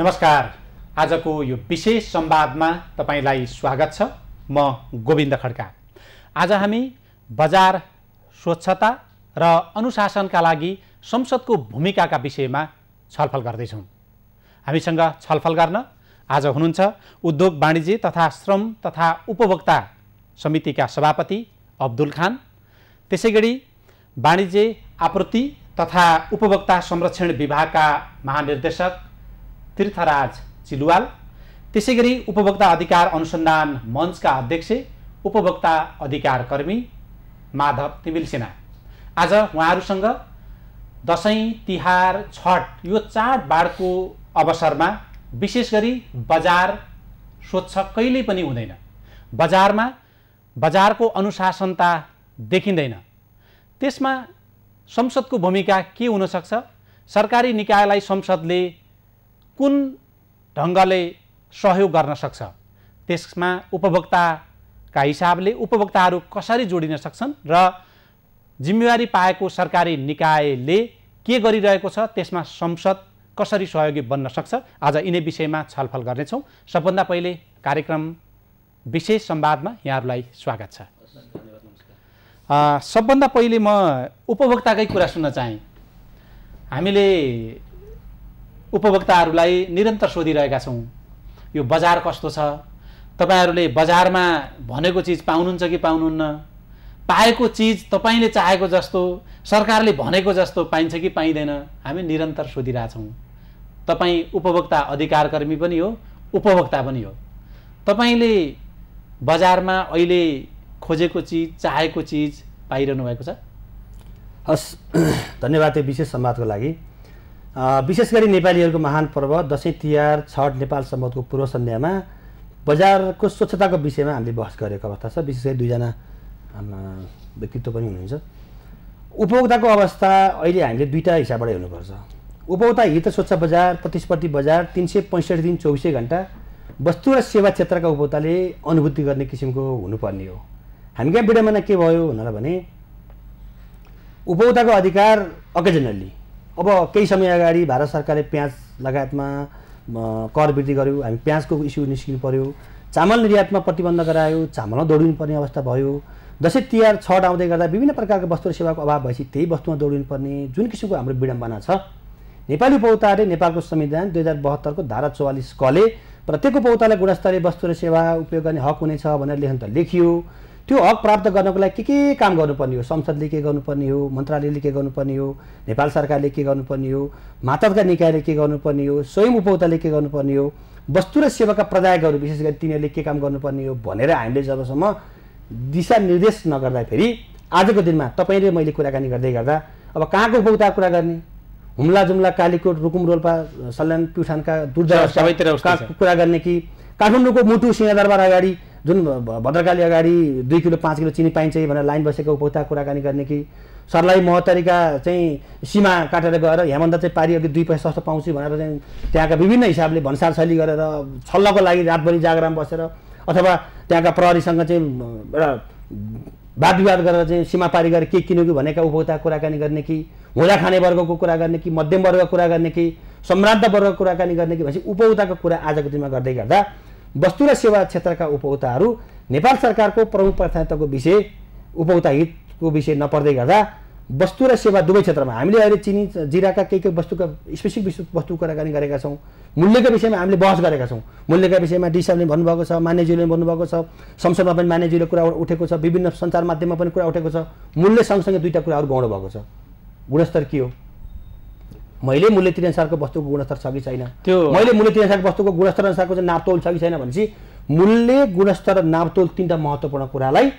नमस्कार। आजको यो विशेष संवादमा तपाईलाई स्वागत छ। म गोविन्द खड्का। आज हामी बजार स्वच्छता र अनुशासनका लागि संसदको भूमिकाका विषयमा छलफल गर्दैछौँ। हामीसँग छलफल गर्न आज हुनुहुन्छ उद्योग वाणिज्य तथा श्रम तथा उपभोक्ता समितिका सभापति अब्दुल खान, त्यसैगरी वाणिज्य आपूर्ति तथा उपभोक्ता संरक्षण विभागका महानिर्देशक तीर्थराज चिलुवाल, त्यसैगरी उपभोक्ता अधिकार अनुसन्धान मञ्चका अध्यक्ष उपभोक्ता अधिकार कर्मी माधव तिमिल सिन्हा। आज उहाँहरूसँग दशैं, तिहार, छठ यो चाडबाडको अवसरमा विशेष गरी बजार स्वच्छ कहिल्यै पनि हुँदैन, बजारमा बजारको अनुशासनता देखिँदैन, त्यसमा संसदको भूमिका के हुन सक्छ, सरकारी निकायलाई संसदले कुन ढङ्गले सहयोग गर्न सक्छ, त्यसमा उपभोक्ताका हिसाबले उपभोक्ताहरू कसरी जोडिन सक्छन् र जिम्मेवारी पाएको सरकारी निकायले के गरिरहेको छ त्यसमा संसद कसरी सहयोगी बन्न सक्छ, आज यिनै विषयमा छलफल गर्नेछौँ। सबभन्दा पहिले कार्यक्रम विशेष संवादमा यहाँहरूलाई स्वागत छ। सबभन्दा पहिले म उपभोक्ताकै कुरा सुन्न चाहेँ। हामीले उपभोक्ताहरूलाई निरन्तर सोधिरहेका छौँ, यो बजार कस्तो छ, तपाईहरूले बजारमा भनेको चिज पाउनुहुन्छ कि पाउनुहुन्न, पाएको चिज तपाईँले चाहेको जस्तो सरकारले भनेको जस्तो पाइन्छ कि पाइँदैन, हामी निरन्तर सोधिरहेछौँ। तपाईँ उपभोक्ता अधिकार कर्मी पनि हो, उपभोक्ता पनि हो। तपाईँले बजारमा अहिले खोजेको चिज, चाहेको चिज पाइरहनु भएको छ? हस्, धन्यवाद यो विशेष संवादको लागि। विशेष गरी नेपालीहरूको महान पर्व दशैं, तिहार, छठ, नेपाल सम्बन्धको पूर्व सन्ध्यामा बजारको स्वच्छताको विषयमा हामीले बहस गरेको अवस्था छ। विशेष गरी दुईजना व्यक्तित्व पनि हुनुहुन्छ। उपभोक्ताको अवस्था अहिले हामीले दुईटा हिसाबबाट हेर्नुपर्छ। उपभोक्ता हित स्वच्छ बजार, प्रतिस्पर्धी बजार, 365 दिन 24 घण्टा वस्तु र सेवा क्षेत्रका उपभोक्ताले अनुभूति गर्ने किसिमको हुनुपर्ने हो। हामी कहाँ विडम्बना के भयो भने उपभोक्ताको अधिकार अकेजनल्ली अब केही समय अगाडि भारत सरकारले प्याज लगायतमा कर वृद्धि गर्यो, हामी प्याजको इस्यु निस्किनु पर्यो, चामल निर्यातमा प्रतिबन्ध गरायो, चामलमा दौडिनु पर्ने अवस्था भयो, दशैं, तिहार, छठ आउँदै गर्दा विभिन्न प्रकारका वस्तु र सेवाको अभाव भएपछि त्यही वस्तुमा दौडिनु पर्ने जुन किसिमको हाम्रो विडम्बना छ। नेपाली उपभोक्ताले नेपालको संविधान 2072 को धारा 44 कले प्रत्येक उपभोक्तालाई गुणस्तरीय वस्तु र सेवा उपयोग गर्ने हक हुनेछ भनेर लेखन त लेखियो। त्यो हक प्राप्त गर्नको लागि के काम गर्नुपर्ने हो, संसदले के गर्नुपर्ने हो, मन्त्रालयले के गर्नुपर्ने हो, नेपाल सरकारले के गर्नुपर्ने हो, मातहतका निकायले के गर्नुपर्ने हो, स्वयं उपभोक्ताले के गर्नुपर्ने हो, वस्तु र सेवाका प्रदायकहरू विशेष गरी तिनीहरूले के काम गर्नुपर्ने हो भनेर हामीले जबसम्म दिशानिर्देश नगर्दाखेरि आजको दिनमा तपाईँले मैले कुराकानी गर्दै गर्दा अब कहाँको उपभोक्ता कुरा गर्ने, हुम्ला, जुम्ला, कालीकोट, रुकुम, रोल्पा, सल्यान, प्युठानका दूरदराजका कुरा गर्ने कि काठमाडौँको मुटु सिंहदरबार अगाडि जुन भद्रकाली अगाडि 2 किलो 5 किलो चिनी पाइन्छ भनेर लाइन बसेको उपभोक्ता कुराकानी गर्ने कि सर्लाही महोत्तरीका चाहिँ सीमा काटेर गएर हेमन्त चाहिँ पारी अघि 2 पैसा सस्तो पाउँछु भनेर चाहिँ त्यहाँका विभिन्न हिसाबले भन्सार शैली गरेर छल्लको लागि रातभरि जागराम बसेर अथवा त्यहाँका प्रहरीसँग चाहिँ एउटा वाद विवाद गरेर चाहिँ सीमा पारी गरेर के किन्यो कि भनेका उपभोक्ता कुराकानी गर्ने कि हुँदा खाने वर्गको कुरा गर्ने कि मध्यम वर्गको कुरा गर्ने कि सम्भ्रान्त वर्गको कुराकानी गर्ने कि भनेपछि उपभोक्ताको कुरा आजको दिनमा गर्दै गर्दा वस्तु र सेवा क्षेत्रका उपभोक्ताहरू नेपाल सरकारको प्रमुख प्राथमिकताको विषय उपभोक्ता हितको विषय नपर्दै गर्दा वस्तु र सेवा दुवै क्षेत्रमा हामीले अहिले चिनी, जिराका केही वस्तुका स्पेसिफिक वस्तु कुराकानी गरेका छौँ। मूल्यका विषयमा हामीले बहस गरेका छौँ। मूल्यका विषयमा डिसाले भन्नुभएको छ, मान्यज्यूले भन्नुभएको छ, संसदमा पनि मान्यज्यूले कुरा उठेको छ, विभिन्न सञ्चार माध्यममा पनि कुरा उठेको छ। मूल्य सँगसँगै दुईटा कुराहरू गौण भएको छ। गुणस्तर के हो, मैले मूल्य तिर अनुसारको वस्तुको गुणस्तर छ कि छैन, त्यो मैले मूल्य तिर अनुसारको वस्तुको गुणस्तर अनुसारको चाहिँ नापतोल छ कि छैन भनेपछि मूल्य, गुणस्तर र नापतोल तीनटा महत्त्वपूर्ण कुरालाई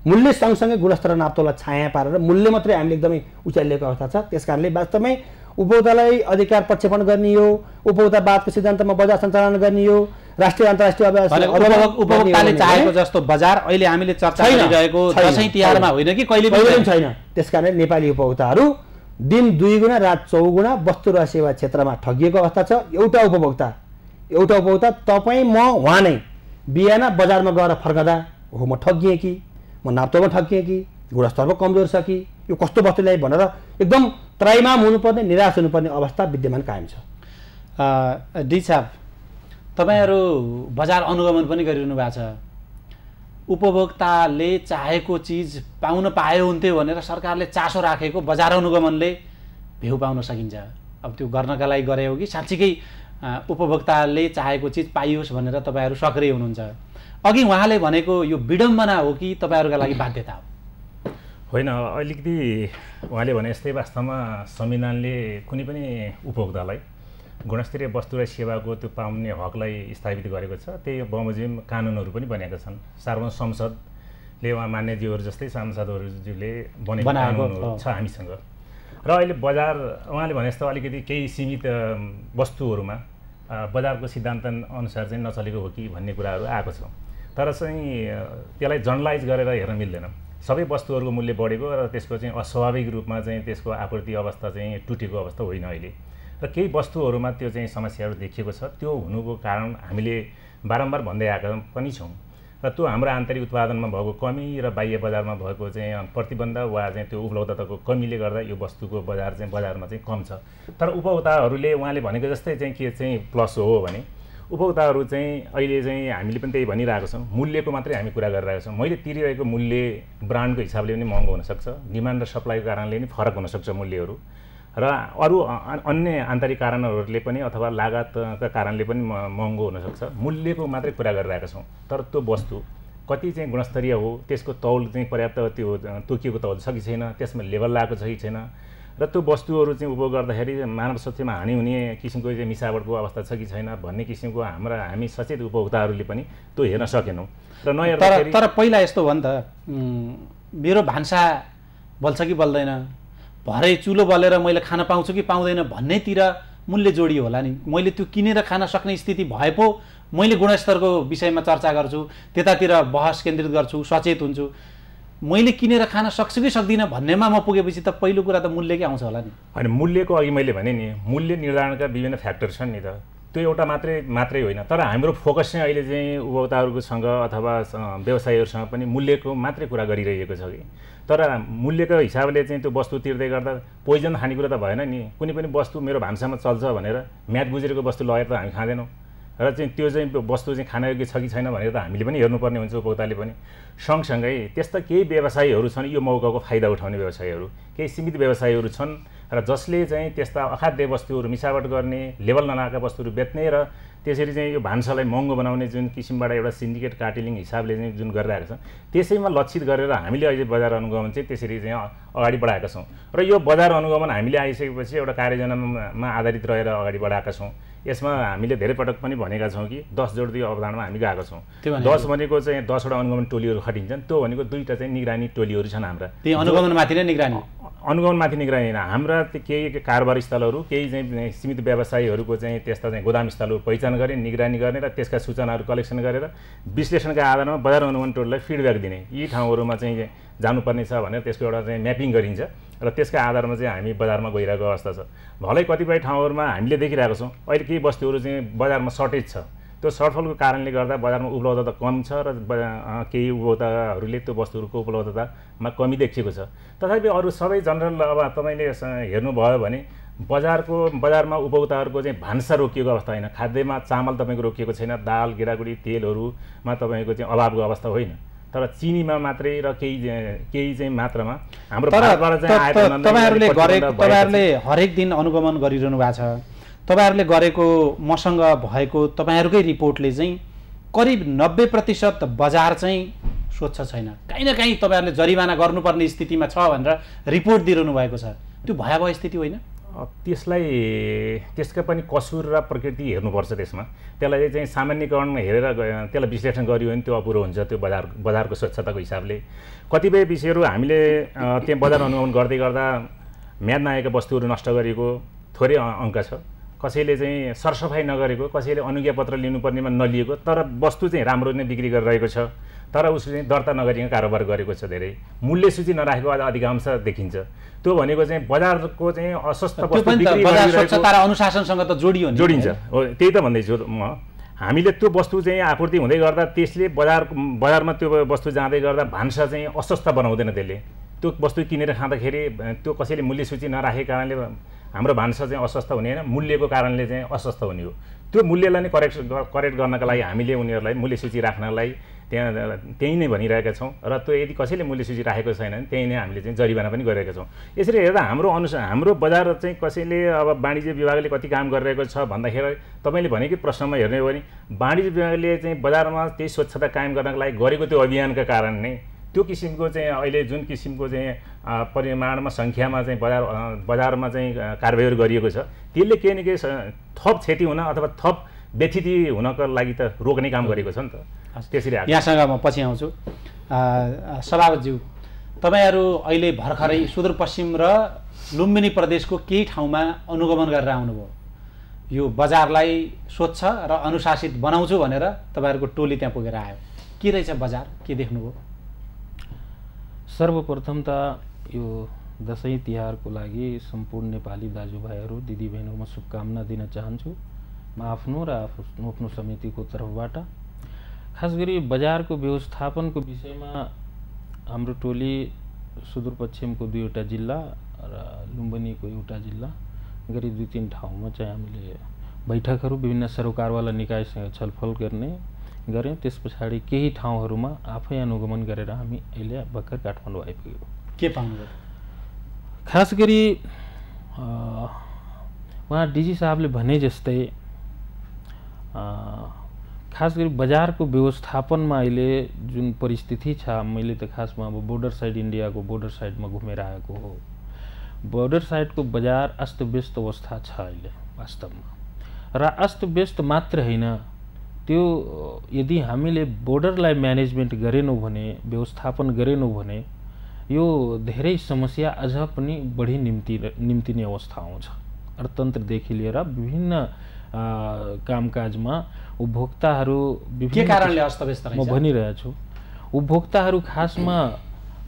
मूल्य सँगसँगै गुणस्तर र नापतोललाई छाया पारेर मूल्य मात्रै हामीले एकदमै उचालिएको अवस्था छ। त्यसकारणले वास्तवमै उपभोक्तालाई अधिकार प्रक्षेपण गर्ने हो, उपभोक्तावादको सिद्धान्तमा बजार सञ्चालन गर्ने हो, राष्ट्रिय अन्तर्राष्ट्रिय उपभोक्ताले चाहेको जस्तो बजार अहिले हामीले चर्चा गरिरहेको दशैं तिहारमा होइन कि कहिले पनि छैन। त्यसकारणले नेपाली उपभोक्ताहरू दिन 2 गुणा रात 4 गुणा वस्तु र सेवा क्षेत्रमा ठगिएको अवस्था छ। एउटा उपभोक्ता तपाईँ म उहाँ नै बिहान बजारमा गएर फर्कदा हो म ठगिएँ कि, म नाप्तोमा ठगिएँ कि, गुणस्तरमा कमजोर छ कि, यो कस्तो वस्तु ल्याए भनेर एकदम त्रैमाम हुनुपर्ने, निराश हुनुपर्ने अवस्था विद्यमान कायम छ। डी साहब, तपाईहरु बजार अनुगमन पनि गरिरहनु भएको छ। उपभोक्ताले चाहेको चिज पाउन पायो हुन्थ्यो भनेर सरकारले चासो राखेको बजार अनुगमनले भ्यू पाउन सकिन्छ। अब त्यो गर्नका लागि गरे हो कि साँच्चीकै उपभोक्ताले चाहेको चिज पाइयोस् भनेर तपाईहरु सक्रिय हुनुहुन्छ? अघि उहाँले भनेको यो विडम्बना हो कि तपाईहरुका लागि बाध्यता हो? होइन, अलिकति उहाँले भने जस्तै वास्तवमा संविधानले कुनै पनि उपभोक्तालाई गुणस्तरीय वस्तु र सेवाको त्यो पाउने हकलाई स्थापित गरेको छ। त्यही बमोजिम कानुनहरू पनि बनेका छन्। सार्वजनिक संसदले उहाँ मान्यज्यूहरू जस्तै सांसदहरूज्यूले बनेको कानुनहरू छ हामीसँग। र अहिले बजार उहाँले भने जस्तो अलिकति केही सीमित वस्तुहरूमा बजारको सिद्धान्त अनुसार चाहिँ नचलेको हो कि भन्ने कुराहरू आएको छ। तर चाहिँ त्यसलाई जनरलाइज गरेर हेर्न मिल्दैन। सबै वस्तुहरूको मूल्य बढेको र त्यसको चाहिँ अस्वाभाविक रूपमा चाहिँ त्यसको आपूर्ति अवस्था चाहिँ टुटेको अवस्था होइन अहिले। र केही वस्तुहरूमा त्यो चाहिँ समस्याहरू देखिएको छ। त्यो हुनुको कारण हामीले बारम्बार भन्दै आएका पनि छौँ। र त्यो हाम्रो आन्तरिक उत्पादनमा भएको कमी र बाह्य बजारमा भएको चाहिँ प्रतिबन्ध वा चाहिँ त्यो उपलब्धताको कमीले गर्दा यो वस्तुको बजार चाहिँ बजारमा चाहिँ कम छ। तर उपभोक्ताहरूले उहाँले भनेको जस्तै चाहिँ के चाहिँ प्लस हो भने उपभोक्ताहरू चाहिँ अहिले चाहिँ हामीले पनि त्यही भनिरहेको छौँ, मूल्यको मात्रै हामी कुरा गरिरहेको छौँ। मैले तिरिरहेको मूल्य ब्रान्डको हिसाबले पनि महँगो हुनसक्छ, डिमान्ड र सप्लाईको कारणले पनि फरक हुनसक्छ मूल्यहरू, र अरू अन्य आन्तरिक कारणहरूले पनि अथवा लागतका कारणले पनि महँगो हुनसक्छ। मूल्यको मात्रै कुरा गरिरहेका छौँ। तर त्यो वस्तु कति चाहिँ गुणस्तरीय हो, त्यसको तौल चाहिँ पर्याप्त त्यो तोकिएको तौल छ कि छैन, त्यसमा लेभल लागेको छ कि छैन, र त्यो वस्तुहरू चाहिँ उपभोग गर्दाखेरि मानव स्वास्थ्यमा हानि हुने किसिमको चाहिँ मिसावटको अवस्था छ कि छैन भन्ने किसिमको हामी सचेत उपभोक्ताहरूले पनि त्यो हेर्न सकेनौँ। र नहेर्दाखेरि तर पहिला यस्तो भयो नि त, मेरो भान्सा बल्छ कि बल्दैन, भरे चुलो बलेर मैले खान पाउँछु कि पाउँदैन भन्नेतिर मूल्य जोडियो होला नि। मैले त्यो किनेर खान सक्ने स्थिति भए पो मैले गुणस्तरको विषयमा चर्चा गर्छु, त्यतातिर बहस केन्द्रित गर्छु, सचेत हुन्छु। मैले किनेर खान सक्छु कि सक्दिनँ भन्नेमा म पुगेपछि त पहिलो कुरा त मूल्यकै आउँछ होला नि। होइन, मूल्यको अघि मैले भने नि मूल्य निर्धारणका विभिन्न फ्याक्टर छन् नि त, त्यो एउटा मात्रै होइन। तर हाम्रो फोकस चाहिँ अहिले चाहिँ उपभोक्ताहरूसँग अथवा व्यवसायीहरूसँग पनि मूल्यको मात्रै कुरा गरिरहेको छ कि। तर मूल्यको हिसाबले चाहिँ त्यो वस्तु तिर्दै गर्दा पोइजन खानेकुरा त भएन नि। कुनै पनि वस्तु मेरो भान्सामा चल्छ भनेर म्याद गुज्रेको वस्तु लगेर त हामी खाँदैनौँ। र चाहिँ त्यो चाहिँ वस्तु चाहिँ खानयोग्य छ कि छैन भनेर त हामीले पनि हेर्नुपर्ने हुन्छ, उपभोक्ताले पनि। सँगसँगै त्यस्ता केही व्यवसायीहरू छन्, यो मौकाको फाइदा उठाउने व्यवसायीहरू, केही सीमित व्यवसायीहरू छन् र जसले चाहिँ त्यस्ता अखाद्य वस्तुहरू मिसावट गर्ने, लेभल नलागेका वस्तुहरू बेच्ने र त्यसरी चाहिँ यो भान्सालाई महँगो बनाउने जुन किसिमबाट एउटा सिन्डिकेट कार्टेलिङ हिसाबले चाहिँ जुन गरिरहेको छ, त्यसैमा लक्षित गरेर हामीले अहिले बजार अनुगमन चाहिँ त्यसरी चाहिँ अगाडि बढाएका छौँ। र यो बजार अनुगमन हामीले आइसकेपछि एउटा कार्ययोजनामा आधारित रहेर अगाडि बढाएका छौँ। यसमा हामीले धेरै पटक पनि भनेका छौँ कि 10 जोडी अवधानमा हामी गएका छौँ। 10 भनेको चाहिँ 10वटा अनुगमन टोलीहरू खटिन्छन्। त्यो भनेको 2टा चाहिँ निगरानी टोलीहरू छन् हाम्रा। त्यो अनुगमनमाथि नै निगरानी, अनुगमनमाथि निगरानी होइन। हाम्रा केही कारोबार स्थलहरू, केही चाहिँ सीमित व्यवसायीहरूको चाहिँ त्यस्ता चाहिँ गोदाम स्थलहरू पहिचान गर्ने, निगरानी गर्ने र त्यसका सूचनाहरू कलेक्सन गरेर विश्लेषणका आधारमा बजार अनुगमन टोलीलाई फिडब्याक दिने। यी ठाउँहरूमा चाहिँ जानुपर्ने छ भनेर त्यसको एउटा चाहिँ म्यापिङ गरिन्छ र त्यसका आधारमा चाहिँ हामी बजारमा गइरहेको अवस्था छ। भलै कतिपय ठाउँहरूमा हामीले देखिरहेको छौँ अहिले केही वस्तुहरू चाहिँ बजारमा सर्टेज छ। त्यो सर्टफलको कारणले गर्दा बजारमा उपलब्धता कम छ र केही उपभोक्ताहरूले त्यो वस्तुहरूको उपलब्धतामा कमी देखिएको छ। तथापि अरू सबै जनरल अब तपाईँले हेर्नुभयो भने बजारमा उपभोक्ताहरूको चाहिँ भान्सा रोकिएको अवस्था होइन। खाद्यमा चामल तपाईँको रोकिएको छैन, दाल गेडागुडी तेलहरूमा तपाईँको चाहिँ अभावको अवस्था होइन। तर चिनीमा मात्रै र केही चाहिँ मात्रामा हाम्रो तपाईँहरूले हरेक दिन अनुगमन गरिरहनु भएको छ। तपाईहरूले गरेको मसँग भएको तपाईँहरूकै रिपोर्टले चाहिँ करिब 90% बजार चाहिँ स्वच्छ छैन, कहीँ न कहीँ तपाईँहरूले जरिवाना गर्नुपर्ने स्थितिमा छ भनेर रिपोर्ट दिइरहनु भएको छ। त्यो भयावह स्थिति होइन? त्यसका पनि कसुर र प्रकृति हेर्नुपर्छ। त्यसलाई चाहिँ सामान्यकरण हेरेर त्यसलाई विश्लेषण गरियो भने त्यो अपुरो हुन्छ। त्यो बजारको स्वच्छताको हिसाबले कतिपय विषयहरू हामीले त्यहाँ बजार अनुगमन गर्दै गर्दा म्याद नआएका वस्तुहरू नष्ट गरेको थोरै अङ्क छ। कसैले चाहिँ सरसफाइ नगरेको, कसैले अनुज्ञापत्र लिनुपर्नेमा नलिएको तर वस्तु चाहिँ राम्रो नै बिक्री गरिरहेको छ, तर उसले चाहिँ दर्ता नगरिकन कारोबार गरेको छ। धेरै मूल्य सूची नराखेको अधिकांश देखिन्छ। त्यो भनेको चाहिँ बजारको चाहिँ अस्वस्थ वस्तु बिक्री बजार स्वच्छता र अनुशासनसँग त जोडिन्छ। हो, त्यही त भन्दैछु म। हामीले त्यो वस्तु चाहिँ आपूर्ति हुँदै गर्दा त्यसले बजारमा त्यो वस्तु जाँदै गर्दा भान्सा चाहिँ अस्वस्थ बनाउँदैन। त्यसले त्यो वस्तु किनेर खाँदाखेरि त्यो कसैले मूल्य सूची नराखेको कारणले हाम्रो भान्सा चाहिँ अस्वस्थ हुने होइन, मूल्यको कारणले चाहिँ अस्वस्थ हुने हो। त्यो मूल्यलाई नै करेक्ट गर्नका लागि हामीले उनीहरूलाई मूल्य सूची राख्नलाई त्यही नै भनिरहेका छौँ र त्यो यदि कसैले मूल्य सूची राखेको छैन भने त्यही नै हामीले चाहिँ जरिवाना पनि गरिरहेका छौँ। यसरी हेर्दा हाम्रो बजार चाहिँ कसैले अब वाणिज्य विभागले कति काम गरिरहेको छ भन्दाखेरि तपाईँले भनेकै प्रश्नमा हेर्ने हो भने वाणिज्य विभागले चाहिँ बजारमा त्यही स्वच्छता कायम गर्नको लागि गरेको त्यो अभियानका कारण नै त्यो किसिमको चाहिँ अहिले जुन किसिमको चाहिँ परिमाणमा सङ्ख्यामा चाहिँ बजारमा चाहिँ कारबाही गरिएको छ त्यसले केही न केही थप क्षति हुन अथवा थप व्यथिति हुनको लागि त रोक्ने काम गरेको छ नि त। त्यसरी यहाँसँग म पछि आउँछु। सभापतिज्यू, तपाईँहरू अहिले भर्खरै सुदूरपश्चिम र लुम्बिनी प्रदेशको केही ठाउँमा अनुगमन गरेर आउनुभयो। यो बजारलाई स्वच्छ र अनुशासित बनाउँछु भनेर तपाईँहरूको टोली त्यहाँ पुगेर आयो। के रहेछ बजार, के देख्नुभयो? सर्वप्रथम त यो दसैँ तिहारको लागि सम्पूर्ण नेपाली दाजुभाइहरू दिदीबहिनीहरूमा शुभकामना दिन चाहन्छु म आफ्नो र आफ्नो समितिको तर्फबाट। खास गरी बजारको व्यवस्थापनको विषयमा हाम्रो टोली सुदूरपश्चिमको 2वटा जिल्ला र लुम्बिनीको एउटा जिल्ला गरी 2-3 ठाउँमा चाहिँ हामीले बैठकहरू विभिन्न सरोकारवाला निकायसँग छलफल गऱ्यौँ। त्यस पछाडि केही ठाउँहरूमा आफै अनुगमन गरेर हामी अहिले भर्खर काठमाडौँ आइपुग्यौँ। के पाउनुभयो? खास गरी उहाँ डिजी साहबले भने जस्तै खास गरी बजारको व्यवस्थापनमा अहिले जुन परिस्थिति छ, मैले त खासमा अब बोर्डर साइड इन्डियाको बोर्डर साइडमा घुमेर आएको हो। बोर्डर साइडको बजार अस्तव्यस्त अवस्था छ अहिले वास्तवमा, र अस्तव्यस्त मात्र होइन, त्यो यदि हामीले बोर्डरलाई म्यानेजमेन्ट गरेनौँ भने, व्यवस्थापन गरेनौँ भने यो धेरै समस्या अझ पनि बढी निम्तिने अवस्था आउँछ। अर्थतन्त्रदेखि लिएर विभिन्न कामकाजमा उपभोक्ताहरू के कारणले अस्तव्यस्त रहेछ म भनिरहेको छु। उपभोक्ताहरू खासमा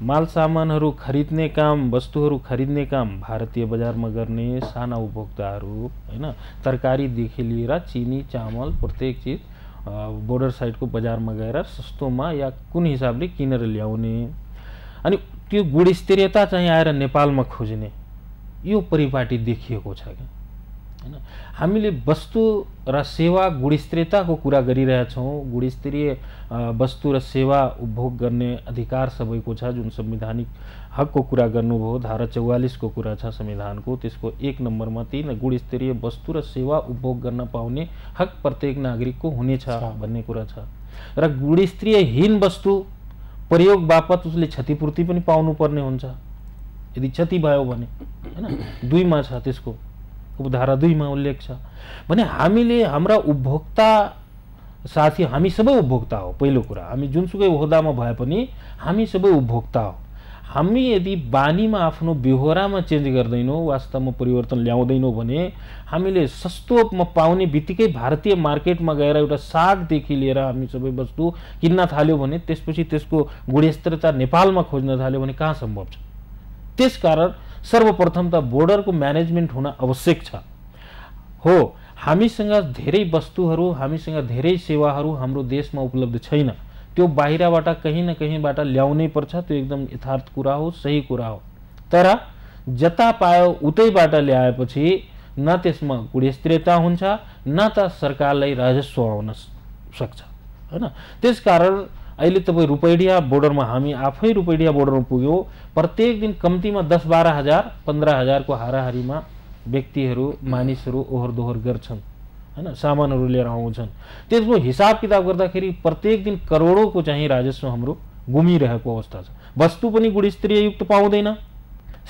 माल सामानहरू खरिद्ने काम, वस्तुहरू खरिद्ने काम भारतीय बजारमा गर्ने साना उपभोक्ताहरू होइन, तरकारीदेखि लिएर चिनी चामल प्रत्येक चिज बोर्डर साइडको बजारमा गएर सस्तोमा या कुन हिसाबले किनेर ल्याउने अनि त्यो गुणस्तरीयता चाहिँ आएर नेपालमा खोज्ने यो परिपाटी देखिएको छ क्या हैन। हामीले वस्तु र सेवा गुणस्तरीयताको कुरा गरिरहेछौँ। गुणस्तरीय वस्तु र सेवा उपभोग गर्ने अधिकार सबैको छ, जुन संवैधानिक हकको कुरा गर्नुभयो, धारा 44 को कुरा छ संविधानको, त्यसको 1 नम्बरमा त्यही गुणस्तरीय वस्तु र सेवा उपभोग गर्न पाउने हक प्रत्येक नागरिकको हुनेछ भन्ने कुरा छ। र गुणस्तरीयहीन वस्तु प्रयोग बापत उसले क्षतिपूर्ति पनि पाउनुपर्ने हुन्छ यदि क्षति भयो भने हैन। 2 मा छ, त्यसको उपधारा 2 मा उल्लेख छ भने हामीले हाम्रा उपभोक्ता साथी, हामी सबै उपभोक्ता हो। पहिलो कुरा, हामी जुनसुकै ओहदामा भए पनि हामी सबै उपभोक्ता हो। हामी यदि बानीमा आफ्नो व्यवहारमा चेन्ज गर्दैनौँ, वास्तवमा परिवर्तन ल्याउँदैनौँ भने हामीले सस्तोमा पाउने बित्तिकै भारतीय मार्केटमा गएर एउटा सागदेखि लिएर हामी सबै वस्तु किन्न थाल्यो भने त्यसपछि त्यसको गुणस्तरता नेपालमा खोज्न थाल्यो भने कहाँ सम्भव छ। त्यसकारण सर्वप्रथम त बोर्डरको म्यानेजमेन्ट हुन आवश्यक छ। हो, हामीसँग धेरै वस्तुहरू, हामीसँग धेरै सेवाहरू हाम्रो देशमा उपलब्ध छैन, त्यो बाहिरबाट कहीँ न कहीँबाट ल्याउनै पर्छ। त्यो एकदम यथार्थ कुरा हो, सही कुरा हो। तर जता पायो उतैबाट ल्याएपछि न त्यसमा गुणस्तरीयता हुन्छ, न त सरकारलाई राजस्व आउन सक्छ हैन। त्यसकारण अहिले तपाईँ रुपैडिया बोर्डरमा, हामी आफै रुपैडिया बोर्डरमा पुग्यौँ, प्रत्येक दिन कम्तीमा 10-12 हजार 15 हजारको हाराहारीमा व्यक्तिहरू मानिसहरू ओहोर दोहोर गर्छन् हैन, सामानहरू लिएर आउँछन्। त्यसको हिसाब किताब गर्दाखेरि प्रत्येक दिन करोडौँको चाहिँ राजस्व हाम्रो गुमिरहेको अवस्था छ। वस्तु पनि गुणस्तरीय युक्त पाउँदैन,